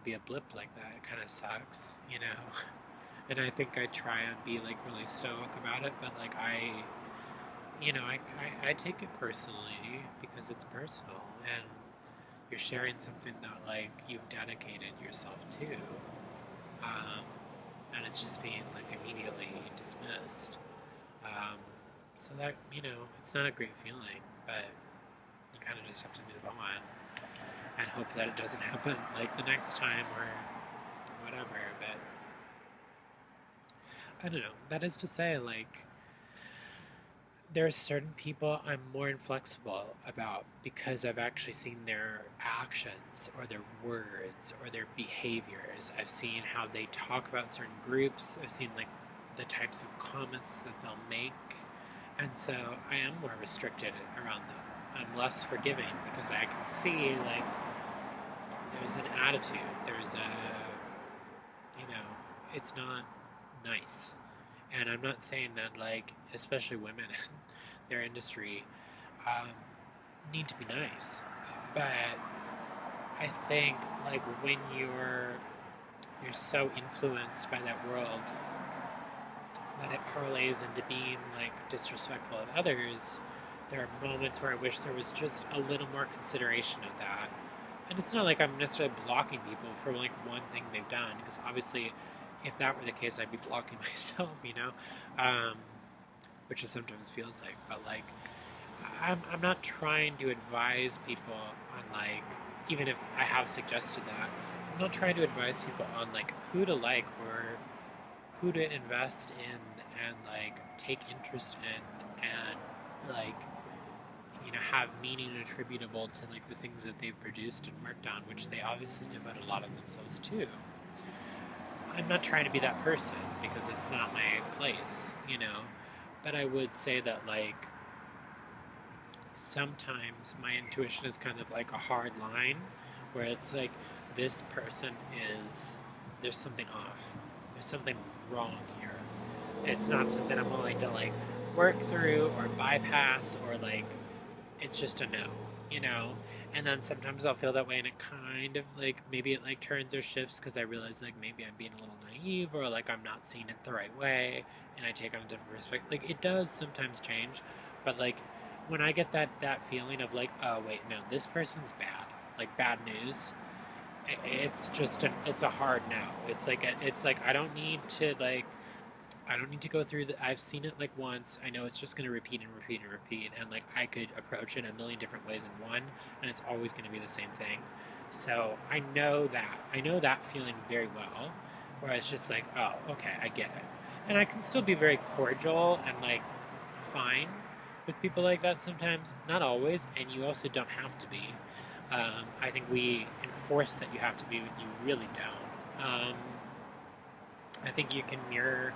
be a blip like that, it kind of sucks. And I think I try and be like really stoic about it, but like I take it personally because it's personal and you're sharing something that like you've dedicated yourself to, and it's just being like immediately dismissed. So that it's not a great feeling, but you kind of just have to move on and hope that it doesn't happen like the next time or whatever. But I don't know. That is to say, like, there are certain people I'm more inflexible about because I've actually seen their actions or their words or their behaviors. I've seen how they talk about certain groups. I've seen, like, the types of comments that they'll make. And so I am more restricted around them. I'm less forgiving because I can see, like, there's an attitude. There's it's not nice. And I'm not saying that, like, especially women in their industry need to be nice. But I think, like, when you're so influenced by that world that it parlays into being, like, disrespectful of others, there are moments where I wish there was just a little more consideration of that. And it's not like I'm necessarily blocking people for, like, one thing they've done, because obviously if that were the case, I'd be blocking myself, which it sometimes feels like. But like, I'm not trying to advise people on like, even if I have suggested that, I'm not trying to advise people on like who to like or who to invest in and like take interest in and like have meaning attributable to like the things that they've produced and worked on, which they obviously devote a lot of themselves to. I'm not trying to be that person because it's not my place, but I would say that like sometimes my intuition is kind of like a hard line where it's like this person there's something off, there's something wrong here. It's not something I'm willing to like work through or bypass, or like it's just a no, and then sometimes I'll feel that way and it kind of like maybe it like turns or shifts because I realize like maybe I'm being a little naive or like I'm not seeing it the right way and I take on a different perspective. Like it does sometimes change, but like when I get that feeling of like, oh wait, no, this person's bad, like bad news, it's just it's a hard no. It's like I don't need to go through I've seen it like once. I know it's just going to repeat and repeat and repeat, and like I could approach it a million different ways in one, and it's always going to be the same thing. So I know that feeling very well, where it's just like, oh, okay, I get it, and I can still be very cordial and like fine with people like that sometimes, not always, and you also don't have to be. I think we enforce that you have to be, but you really don't. I think you can mirror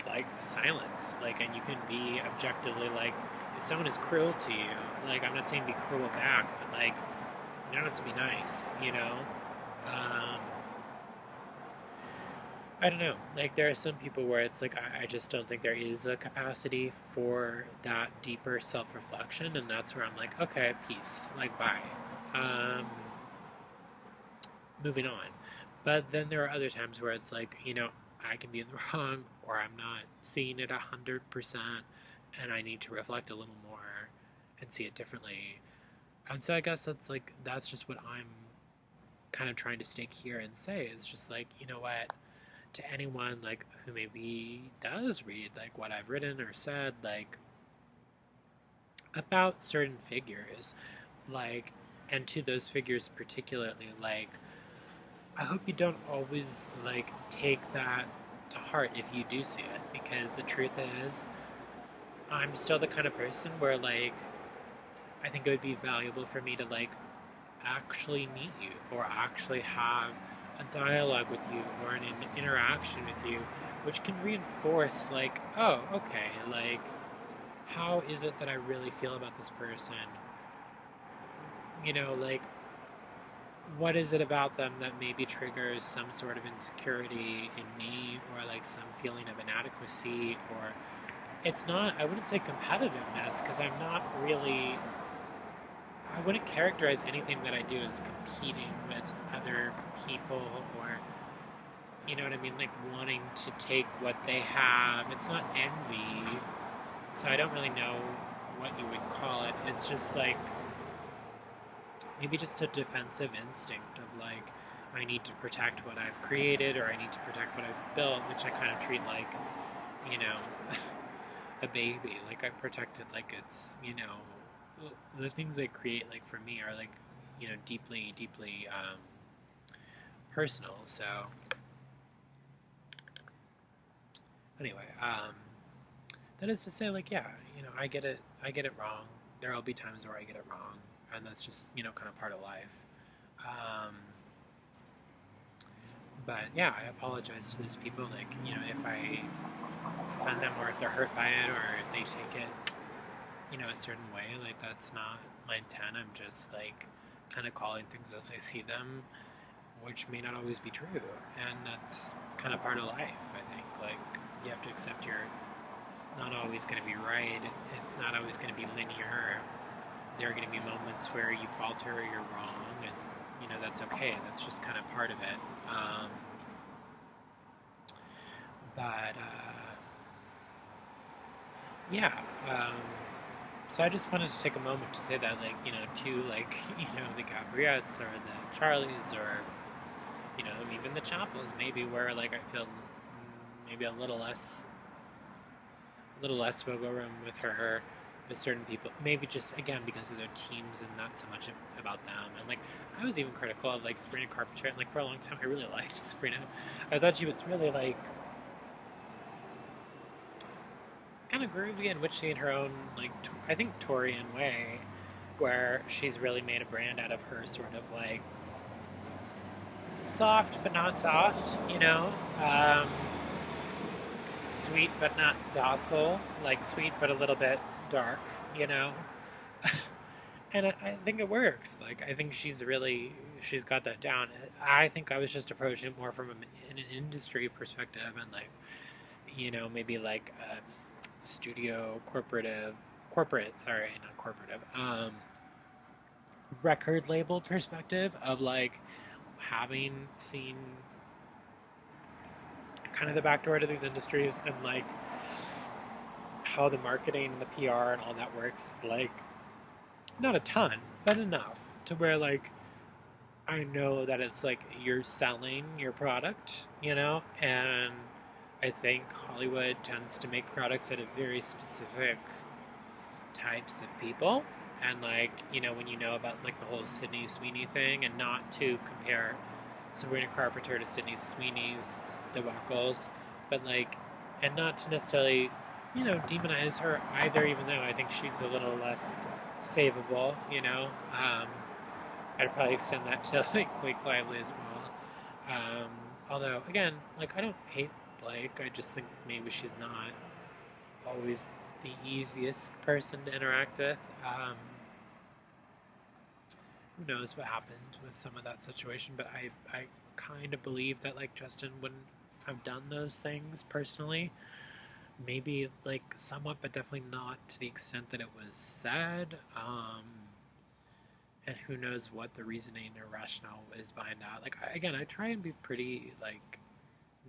like silence, like, and you can be objectively like, if someone is cruel to you, like, I'm not saying be cruel back, but like, you don't have to be nice, I don't know. Like, there are some people where it's like, I just don't think there is a capacity for that deeper self reflection. And that's where I'm like, okay, peace. Like, bye. Um, moving on. But then there are other times where it's like, I can be in the wrong or I'm not seeing it 100% and I need to reflect a little more and see it differently. And so I guess that's just what I'm kind of trying to stake here and say. It's just like, you know what, to anyone like who maybe does read like what I've written or said, like about certain figures, like, and to those figures particularly, like, I hope you don't always like take that to heart if you do see it, because the truth is, I'm still the kind of person where like I think it would be valuable for me to like actually meet you or actually have a dialogue with you or an interaction with you, which can reinforce like, oh, okay, like how is it that I really feel about this person? Like what is it about them that maybe triggers some sort of insecurity in me or like some feeling of inadequacy, or it's not, I wouldn't say competitiveness because I'm not really, I wouldn't characterize anything that I do as competing with other people or, you know what I mean, like wanting to take what they have. It's not envy, so I don't really know what you would call it. It's just like maybe just a defensive instinct of like, I need to protect what I've created or I need to protect what I've built, which I kind of treat like, you know, a baby. Like I protect it like it's, the things I create, like for me, are like, deeply, deeply personal. So anyway, that is to say, like, yeah, I get it wrong. There will be times where I get it wrong, and that's just, kind of part of life. Um, but yeah, I apologize to those people. Like, if I offend them, or if they're hurt by it, or if they take it, a certain way. Like, that's not my intent. I'm just like kind of calling things as I see them, which may not always be true, and that's kind of part of life. I think like you have to accept you're not always going to be right. It's not always going to be linear. There are going to be moments where you falter or you're wrong, and that's okay. That's just kind of part of it. But yeah. So I just wanted to take a moment to say that, like, to like, the Gabriettes or the Charlies or even the Chapels, maybe where like I feel maybe a little less wiggle room with her, with certain people. Maybe just again because of their teams and not so much about them. And like I was even critical of like Sabrina Carpenter, and like for a long time I really liked Sabrina. I thought she was really like kind of groovy and witchy in her own like I think Torian way, where she's really made a brand out of her sort of like soft but not soft, sweet but not docile, like sweet but a little bit dark, you know. And I think it works. Like I think she's got that down. I think I was just approaching it more from an industry perspective and like maybe like a studio corporate, sorry, not corporative, record label perspective of like having seen kind of the back door to these industries and like how the marketing and the PR and all that works. Like not a ton, but enough to where like I know that it's like you're selling your product, and I think Hollywood tends to make products out of very specific types of people. And like, when you know about like the whole Sydney Sweeney thing, and not to compare Sabrina Carpenter to Sydney Sweeney's debacles, but like, and not to necessarily, demonize her either, even though I think she's a little less savable, I'd probably extend that to like Blake Lively as well. Although, again, like I don't hate Blake, I just think maybe she's not always the easiest person to interact with. Who knows what happened with some of that situation, but I kind of believe that like Justin wouldn't I've done those things personally. Maybe like somewhat, but definitely not to the extent that it was said. And who knows what the reasoning or rationale is behind that. Like again, I try and be pretty like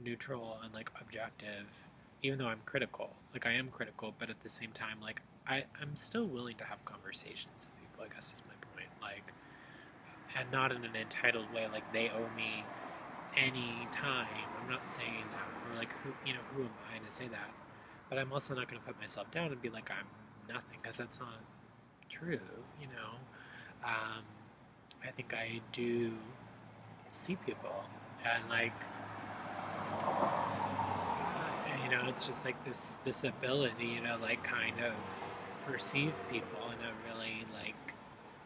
neutral and like objective, even though I'm critical. Like I am critical, but at the same time, like I'm still willing to have conversations with people. I guess is my point. Like, and not in an entitled way. Like they owe me any time. I'm not saying that, or like who am I to say that? But I'm also not going to put myself down and be like I'm nothing, because that's not true. You know, um, I think I do see people, and like it's just like this ability to like kind of perceive people in a really like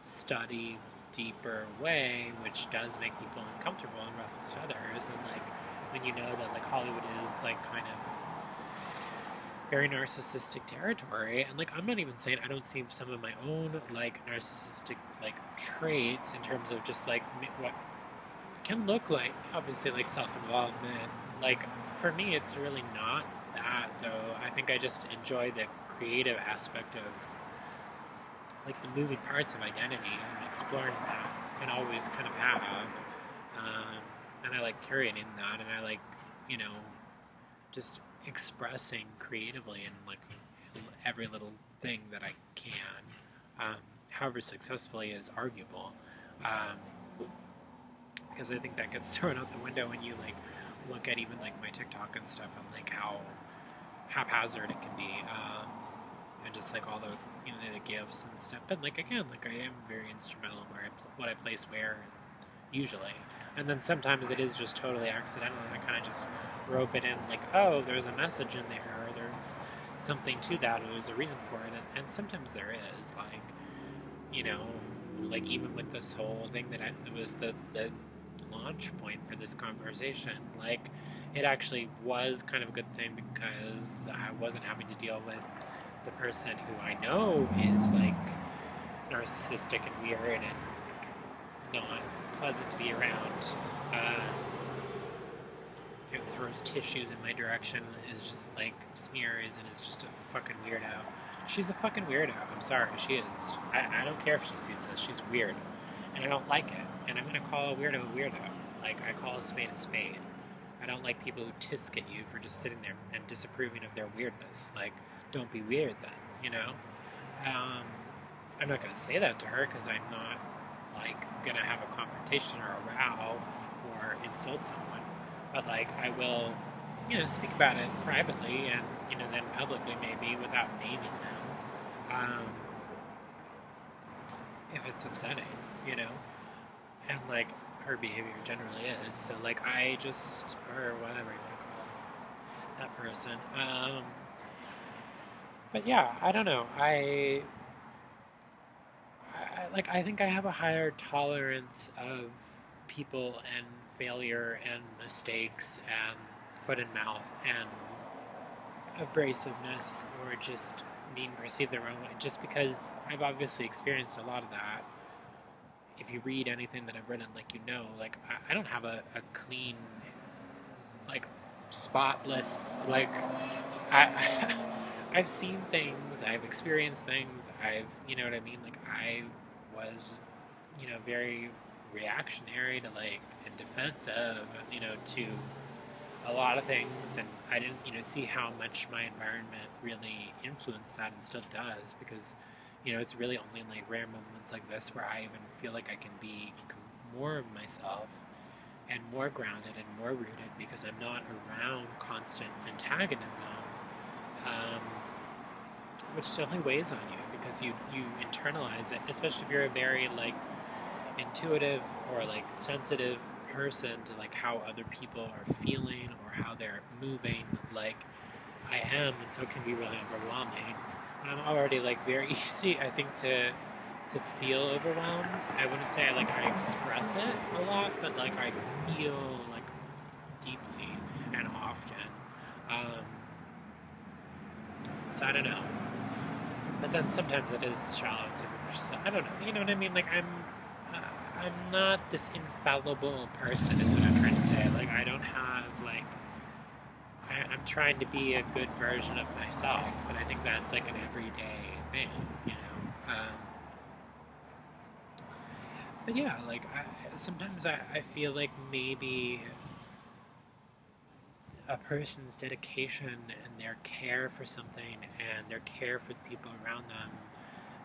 study deeper way, which does make people uncomfortable and ruffles feathers. And like when you know that like Hollywood is like kind of very narcissistic territory, and like I'm not even saying I don't see some of my own like narcissistic like traits in terms of just like what can look like obviously like self-involvement. Like for me it's really not that, though. I think I just enjoy the creative aspect of like the moving parts of identity and exploring that, and always kind of have. And I like curating that, and I like, you know, just expressing creatively in like every little thing that I can. However successfully is arguable, because I think that gets thrown out the window when you like look at even like my TikTok and stuff, and like how haphazard it can be, and just like all the the gifts and stuff. But like again, like I am very instrumental in what I place where, usually, and then sometimes it is just totally accidental, and I kind of just rope it in like, oh, there's a message in there, or there's something to that, or there's a reason for it, and sometimes there is, like, like even with this whole thing that it was the launch point for this conversation. Like, it actually was kind of a good thing because I wasn't having to deal with the person who I know is like narcissistic and weird and not pleasant to be around. Who throws tissues in my direction, is just like sneers, and is just a fucking weirdo. She's a fucking weirdo. I'm sorry, she is. I don't care if she sees this. She's weird, and I don't like it. And I'm gonna call a weirdo a weirdo. Like, I call a spade a spade. I don't like people who tisk at you for just sitting there and disapproving of their weirdness. Like, don't be weird then, you know? I'm not gonna say that to her because I'm not like gonna have a confrontation or a row or insult someone. But like, I will, speak about it privately and then publicly maybe without naming them, if it's upsetting, and like her behavior generally is. So like, I just, or whatever you want to call that person. But yeah, I don't know. I think I have a higher tolerance of people and failure and mistakes and foot and mouth and abrasiveness, or just being perceived the wrong way, just because I've obviously experienced a lot of that. If you read anything that I've written, like, like, I don't have a clean, like, spotless, like, I've seen things, I've experienced things, you know what I mean? Like, I was, very reactionary to, like, and defensive, to a lot of things, and I didn't, see how much my environment really influenced that, and still does, because, it's really only in, like, rare moments like this where I even feel like I can be more of myself and more grounded and more rooted, because I'm not around constant antagonism, which definitely weighs on you, because you internalize it, especially if you're a very, like, intuitive or, like, sensitive person to, like, how other people are feeling or how they're moving, like I am, and so it can be really overwhelming. And I'm already, like, very easy, I think, to feel overwhelmed. I wouldn't say I express it a lot, but like I feel like deeply and often. So I don't know. But then sometimes it is shallow and superficial. I don't know. You know what I mean? Like, I'm not this infallible person, is what I'm trying to say. Like, I don't have, like, I'm trying to be a good version of myself, but I think that's like an everyday thing, you know. But yeah, like sometimes I feel like maybe a person's dedication and their care for something and their care for the people around them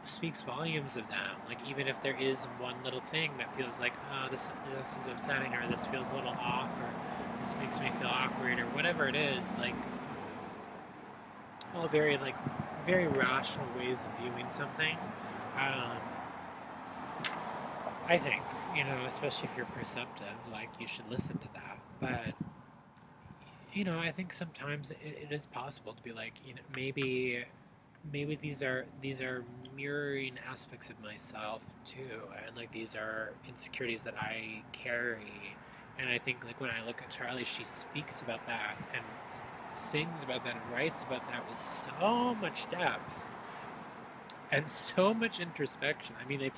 speaks volumes of them. Like even if there is one little thing that feels like, oh, this is upsetting, or this feels a little off, or this makes me feel awkward, or whatever it is, like all very rational ways of viewing something. Um, I think, you know, especially if you're perceptive, like you should listen to that. But you know, I think sometimes it is possible to be like, you know, maybe these are mirroring aspects of myself too, and like these are insecurities that I carry. And I think like when I look at Charlie, she speaks about that and sings about that and writes about that with so much depth and so much introspection. I mean,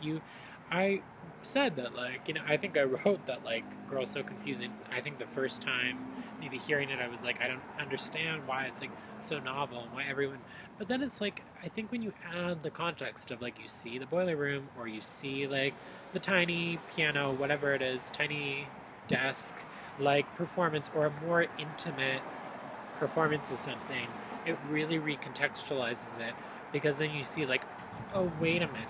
I said that, like, you know, I think I wrote that, like, Girl's So Confusing. I think the first time maybe hearing it, I was like, I don't understand why it's, like, so novel and why everyone. But then it's like, I think when you add the context of, like, you see the boiler room or you see, like, the tiny piano, whatever it is, tiny desk, like, performance or a more intimate performance of something, it really recontextualizes it because then you see, like, oh, wait a minute.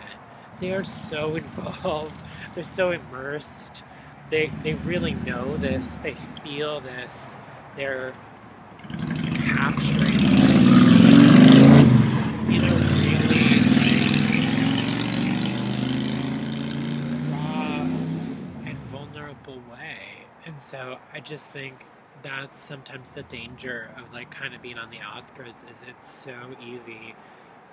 They are so involved. They're so immersed. They really know this. They feel this. They're capturing this, in a really raw and vulnerable way. And so I just think that's sometimes the danger of like kind of being on the outskirts is it's so easy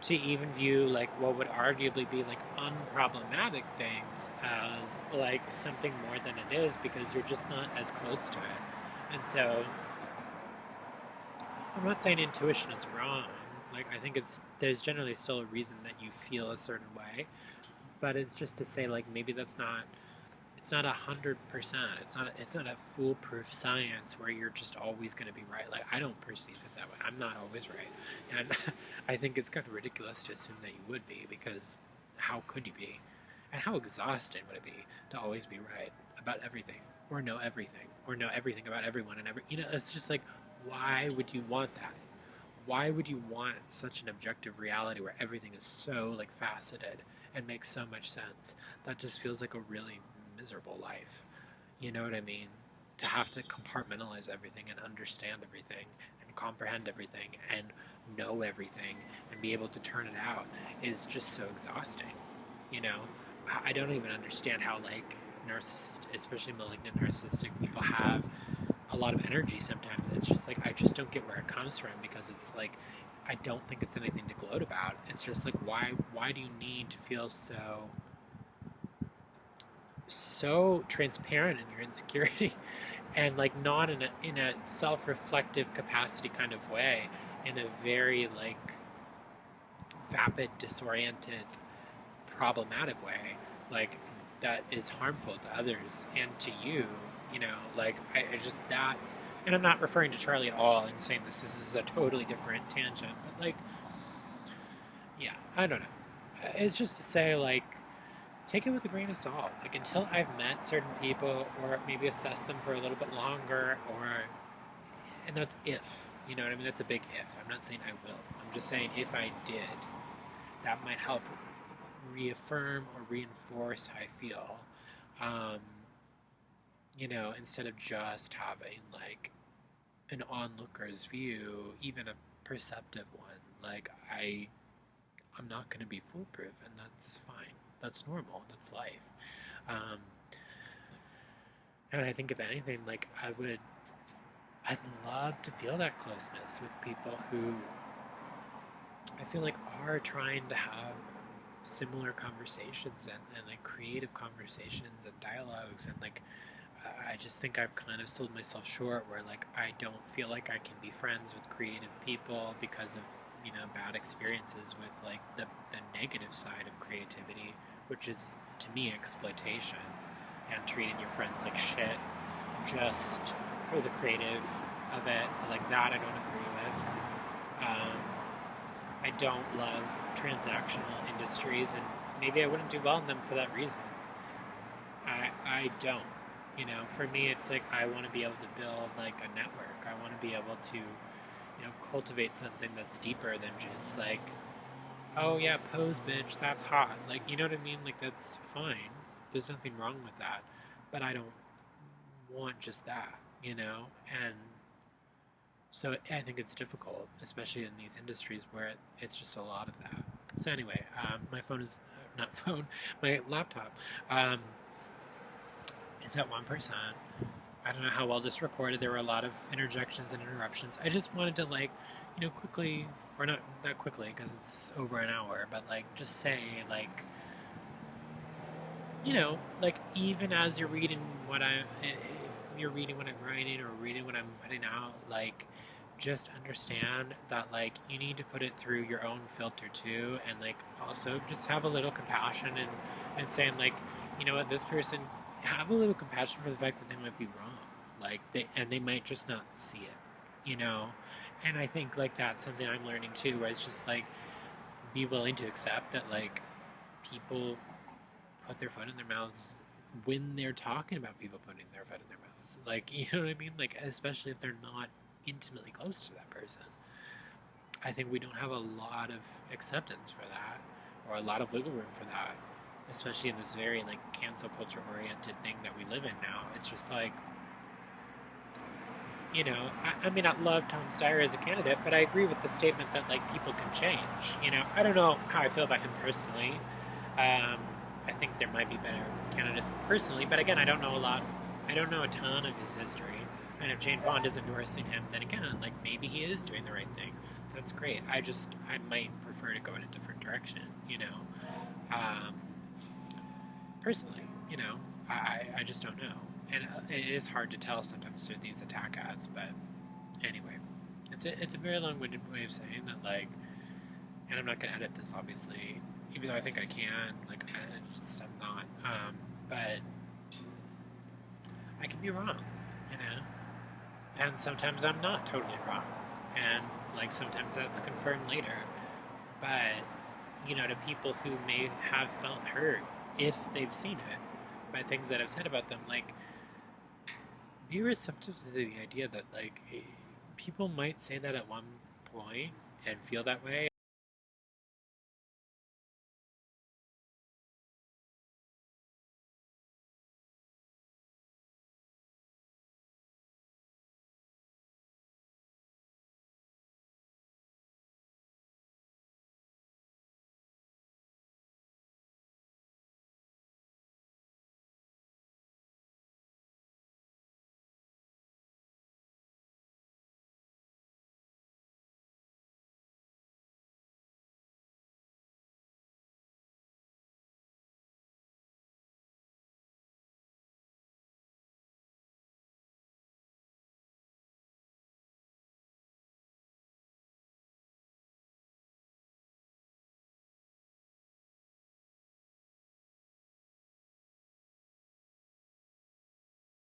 to even view like what would arguably be like unproblematic things as like something more than it is because you're just not as close to it. And so I'm not saying intuition is wrong. Like I think there's generally still a reason that you feel a certain way, but it's just to say like maybe it's not 100%. It's not a foolproof science where you're just always going to be right. Like I don't perceive it that way. I'm not always right, and I think it's kind of ridiculous to assume that you would be because how could you be? And how exhausting would it be to always be right about everything, or know everything about everyone and every? You know, it's just like why would you want that? Why would you want such an objective reality where everything is so like faceted and makes so much sense? That just feels like a really miserable life. You know what I mean? To have to compartmentalize everything and understand everything and comprehend everything and know everything and be able to turn it out is just so exhausting. You know, I don't even understand how like especially malignant narcissistic people have a lot of energy sometimes. It's just like I just don't get where it comes from because it's like I don't think it's anything to gloat about. It's just like why do you need to feel so transparent in your insecurity and like not in a self-reflective capacity kind of way, in a very like vapid, disoriented, problematic way, like that is harmful to others and to you. You know, like I just that's, and I'm not referring to Charlie at all and saying this is a totally different tangent, but like, yeah, I don't know. It's just to say like take it with a grain of salt. Like until I've met certain people or maybe assessed them for a little bit longer, or and that's if, you know what I mean? That's a big if. I'm not saying I will. I'm just saying if I did, that might help reaffirm or reinforce how I feel. Um, you know, instead of just having like an onlooker's view, even a perceptive one. Like I'm not going to be foolproof, and that's fine. That's normal. That's life. Um, and I think if anything, like I'd love to feel that closeness with people who I feel like are trying to have similar conversations and like creative conversations and dialogues, and like I just think I've kind of sold myself short where like I don't feel like I can be friends with creative people because of, you know, bad experiences with like the negative side of creativity, which is to me exploitation and treating your friends like shit just for the creative of it, like that I don't agree with. Um, I don't love transactional industries, and maybe I wouldn't do well in them for that reason. I don't. You know, for me, it's like I want to be able to build like a network. I want to be able to, cultivate something that's deeper than just like, oh yeah, pose, bitch, that's hot. Like, you know what I mean? Like, that's fine. There's nothing wrong with that. But I don't want just that, you know? And so I think it's difficult, especially in these industries where it's just a lot of that. So anyway, my phone is not phone, my laptop um, is at 1%. I don't know how well this recorded. There were a lot of interjections and interruptions. I just wanted to quickly, or not that quickly because it's over an hour, but like just say like, like even as you're reading if you're reading what I'm writing or reading what I'm putting out, like just understand that like you need to put it through your own filter too, and like also just have a little compassion and saying like, you know what, this person, have a little compassion for the fact that they might be wrong, like they might just not see it, you know. And I think like that's something I'm learning too, where it's just like be willing to accept that like people put their foot in their mouths when they're talking about people putting their foot in their mouths. Like, you know what I mean? Like, especially if they're not intimately close to that person. I think we don't have a lot of acceptance for that, or a lot of wiggle room for that, especially in this very, like, cancel culture oriented thing that we live in now. It's just like, I mean, I love Tom Steyer as a candidate, but I agree with the statement that, like, people can change. I don't know how I feel about him personally. Um, I think there might be better candidates personally, but again, I don't know a lot. I don't know a ton of his history. And if Jane Fonda is endorsing him, then again, like maybe he is doing the right thing. That's great. I might prefer to go in a different direction, um, personally, I just don't know. And it is hard to tell sometimes through these attack ads, but anyway, it's a very long-winded way of saying that, like, and I'm not going to edit this, obviously, even though I think I can, like, I'm not, but I can be wrong, you know, and sometimes I'm not totally wrong, and, like, sometimes that's confirmed later, but, to people who may have felt hurt, if they've seen it, by things that I've said about them, like, be receptive to the idea that, like, people might say that at one point and feel that way,